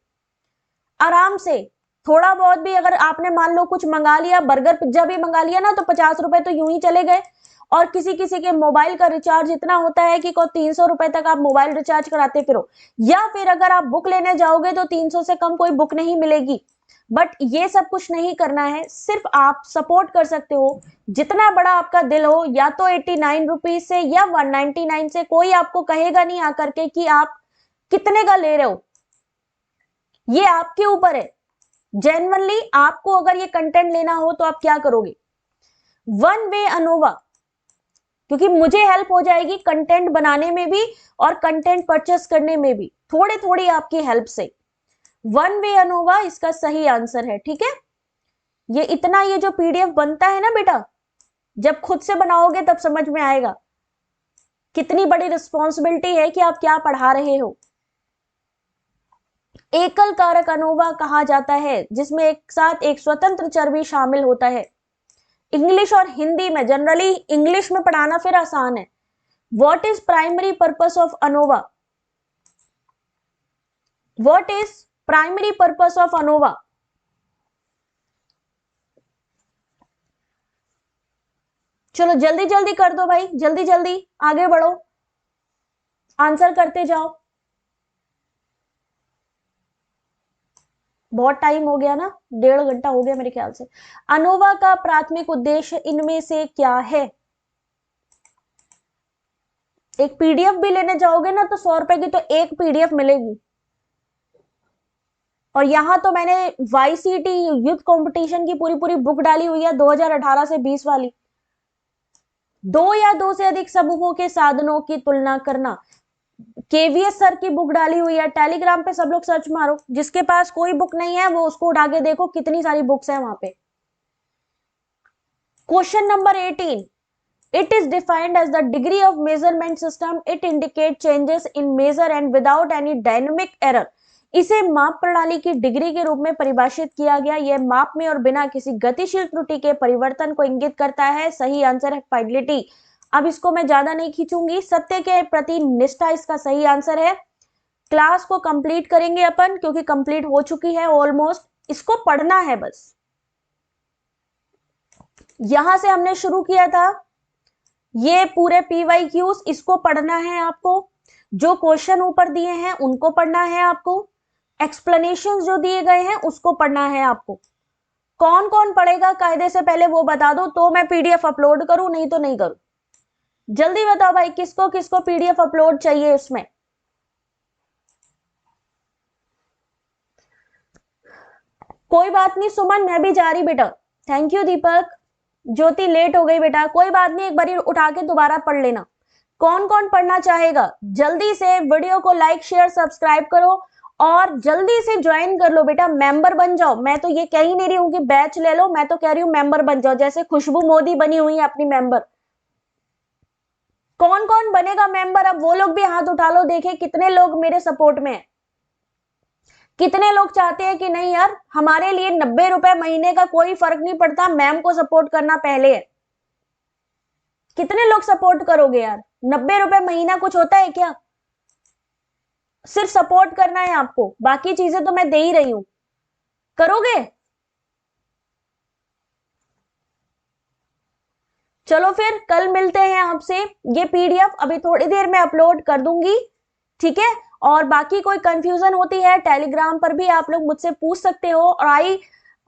आराम से। थोड़ा बहुत भी अगर आपने मान लो कुछ मंगा लिया, बर्गर पिज्जा भी मंगा लिया ना, तो 50 रुपए तो यूं ही चले गए। और किसी किसी के मोबाइल का रिचार्ज इतना होता है कि 300 रुपए तक आप मोबाइल रिचार्ज कराते फिरो, या फिर अगर आप बुक लेने जाओगे तो 300 से कम कोई बुक नहीं मिलेगी। बट ये सब कुछ नहीं करना है, सिर्फ आप सपोर्ट कर सकते हो जितना बड़ा आपका दिल हो, या तो 89 रुपीज से या 199 से। कोई आपको कहेगा नहीं आकर के कि आप कितने का ले रहे हो, ये आपके ऊपर है। जेन्युइनली आपको अगर ये कंटेंट लेना हो तो आप क्या करोगे? 1 वे अनोवा, क्योंकि मुझे हेल्प हो जाएगी कंटेंट बनाने में भी और कंटेंट परचेस करने में भी, थोड़ी थोड़ी आपकी हेल्प से। 1 वे अनोवा इसका सही आंसर है, ठीक है। ये इतना, ये जो पीडीएफ बनता है ना बेटा, जब खुद से बनाओगे तब समझ में आएगा कितनी बड़ी रिस्पॉन्सिबिलिटी है कि आप क्या पढ़ा रहे हो। एकल कारक अनोवा कहा जाता है जिसमें एक साथ एक स्वतंत्र चर भी शामिल होता है। इंग्लिश और हिंदी में, जनरली इंग्लिश में पढ़ाना फिर आसान है। What is primary purpose of ANOVA, what is primary purpose of ANOVA? चलो जल्दी जल्दी कर दो भाई, जल्दी जल्दी आगे बढ़ो, आंसर करते जाओ। बहुत टाइम हो गया ना, 1.5 घंटा हो गया मेरे ख्याल से। अनोवा का प्राथमिक उद्देश्य इनमें से क्या है? एक पीडीएफ भी लेने जाओगे ना तो 100 रुपए की तो एक पीडीएफ मिलेगी। और यहां तो मैंने वाईसीटी यूथ कंपटीशन की पूरी पूरी बुक डाली हुई है, 2018 से 20 वाली। 2 या 2 से अधिक समूहों के साधनों की तुलना करना, केवीएस सर की बुक डाली हुई है। टेलीग्राम पे सब लोग सर्च मारो, जिसके पास कोई बुक नहीं है वो उसको उठा के देखो, कितनी सारी बुक्स है वहां पे। Question number 18, it is defined as the degree of measurement system. It indicates changes in measure and without any dynamic error. इसे माप प्रणाली की डिग्री के रूप में परिभाषित किया गया। यह माप में और बिना किसी गतिशील त्रुटि के परिवर्तन को इंगित करता है। सही आंसर है फाइडिलिटी। अब इसको मैं ज्यादा नहीं खींचूंगी। सत्य के प्रति निष्ठा इसका सही आंसर है। क्लास को कंप्लीट करेंगे अपन, क्योंकि कंप्लीट हो चुकी है ऑलमोस्ट। इसको पढ़ना है बस। यहां से हमने शुरू किया था, ये पूरे PYQs, इसको पढ़ना है आपको। जो क्वेश्चन ऊपर दिए हैं उनको पढ़ना है आपको। एक्सप्लेनेशन जो दिए गए हैं उसको पढ़ना है आपको। कौन कौन पढ़ेगा कायदे से पहले वो बता दो, तो मैं PDF अपलोड करूं, नहीं तो नहीं करूं। जल्दी बताओ भाई, किसको किसको PDF अपलोड चाहिए उसमें। कोई बात नहीं सुमन, मैं भी जा रही बेटा। Thank you Deepak. Jyoti late हो गई बेटा, कोई बात नहीं, एक बार उठा के दोबारा पढ़ लेना। कौन कौन पढ़ना चाहेगा जल्दी से वीडियो को लाइक शेयर सब्सक्राइब करो और जल्दी से ज्वाइन कर लो बेटा, मेंबर बन जाओ। मैं तो ये कह ही नहीं रही हूँ कि बैच ले लो, मैं तो कह रही हूँ मेंबर बन जाओ, जैसे खुशबू मोदी बनी हुई है अपनी मेंबर। कौन कौन बनेगा मेंबर, अब वो लोग भी हाथ उठा लो, देखे कितने लोग मेरे सपोर्ट में है। कितने लोग चाहते हैं कि नहीं यार, हमारे लिए 90 रुपए महीने का कोई फर्क नहीं पड़ता, मैम को सपोर्ट करना पहले है। कितने लोग सपोर्ट करोगे यार, 90 रुपए महीना कुछ होता है क्या। सिर्फ सपोर्ट करना है आपको, बाकी चीजें तो मैं दे ही रही हूं। करोगे? चलो फिर कल मिलते हैं आपसे। ये PDF अभी थोड़ी देर में अपलोड कर दूंगी, ठीक है। और बाकी कोई कंफ्यूजन होती है टेलीग्राम पर भी आप लोग मुझसे पूछ सकते हो। और आई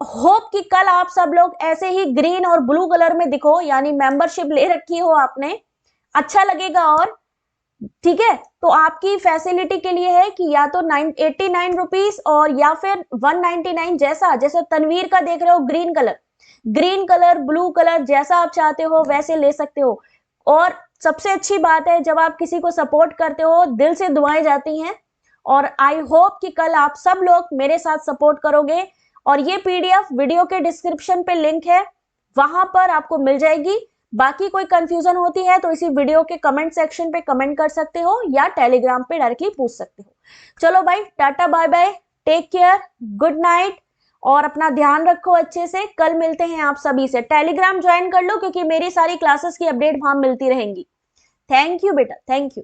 होप कि कल आप सब लोग ऐसे ही ग्रीन और ब्लू कलर में दिखो, यानी मेंबरशिप ले रखी हो आपने, अच्छा लगेगा। और ठीक है, तो आपकी फैसिलिटी के लिए है कि या तो 89 रुपीज और या फिर 199, जैसा जैसे तनवीर का देख रहे हो ग्रीन कलर ब्लू कलर, जैसा आप चाहते हो वैसे ले सकते हो। और सबसे अच्छी बात है, जब आप किसी को सपोर्ट करते हो दिल से दुआएं जाती हैं। और आई होप कि कल आप सब लोग मेरे साथ सपोर्ट करोगे। और ये PDF वीडियो के डिस्क्रिप्शन पे लिंक है, वहां पर आपको मिल जाएगी। बाकी कोई कंफ्यूजन होती है तो इसी वीडियो के कमेंट सेक्शन पे कमेंट कर सकते हो या टेलीग्राम पे डायरेक्टली पूछ सकते हो। चलो भाई, tata bye bye, take care, good night, और अपना ध्यान रखो अच्छे से। कल मिलते हैं आप सभी से। टेलीग्राम ज्वाइन कर लो, क्योंकि मेरी सारी क्लासेस की अपडेट वहां मिलती रहेंगी। थैंक यू बेटा, थैंक यू।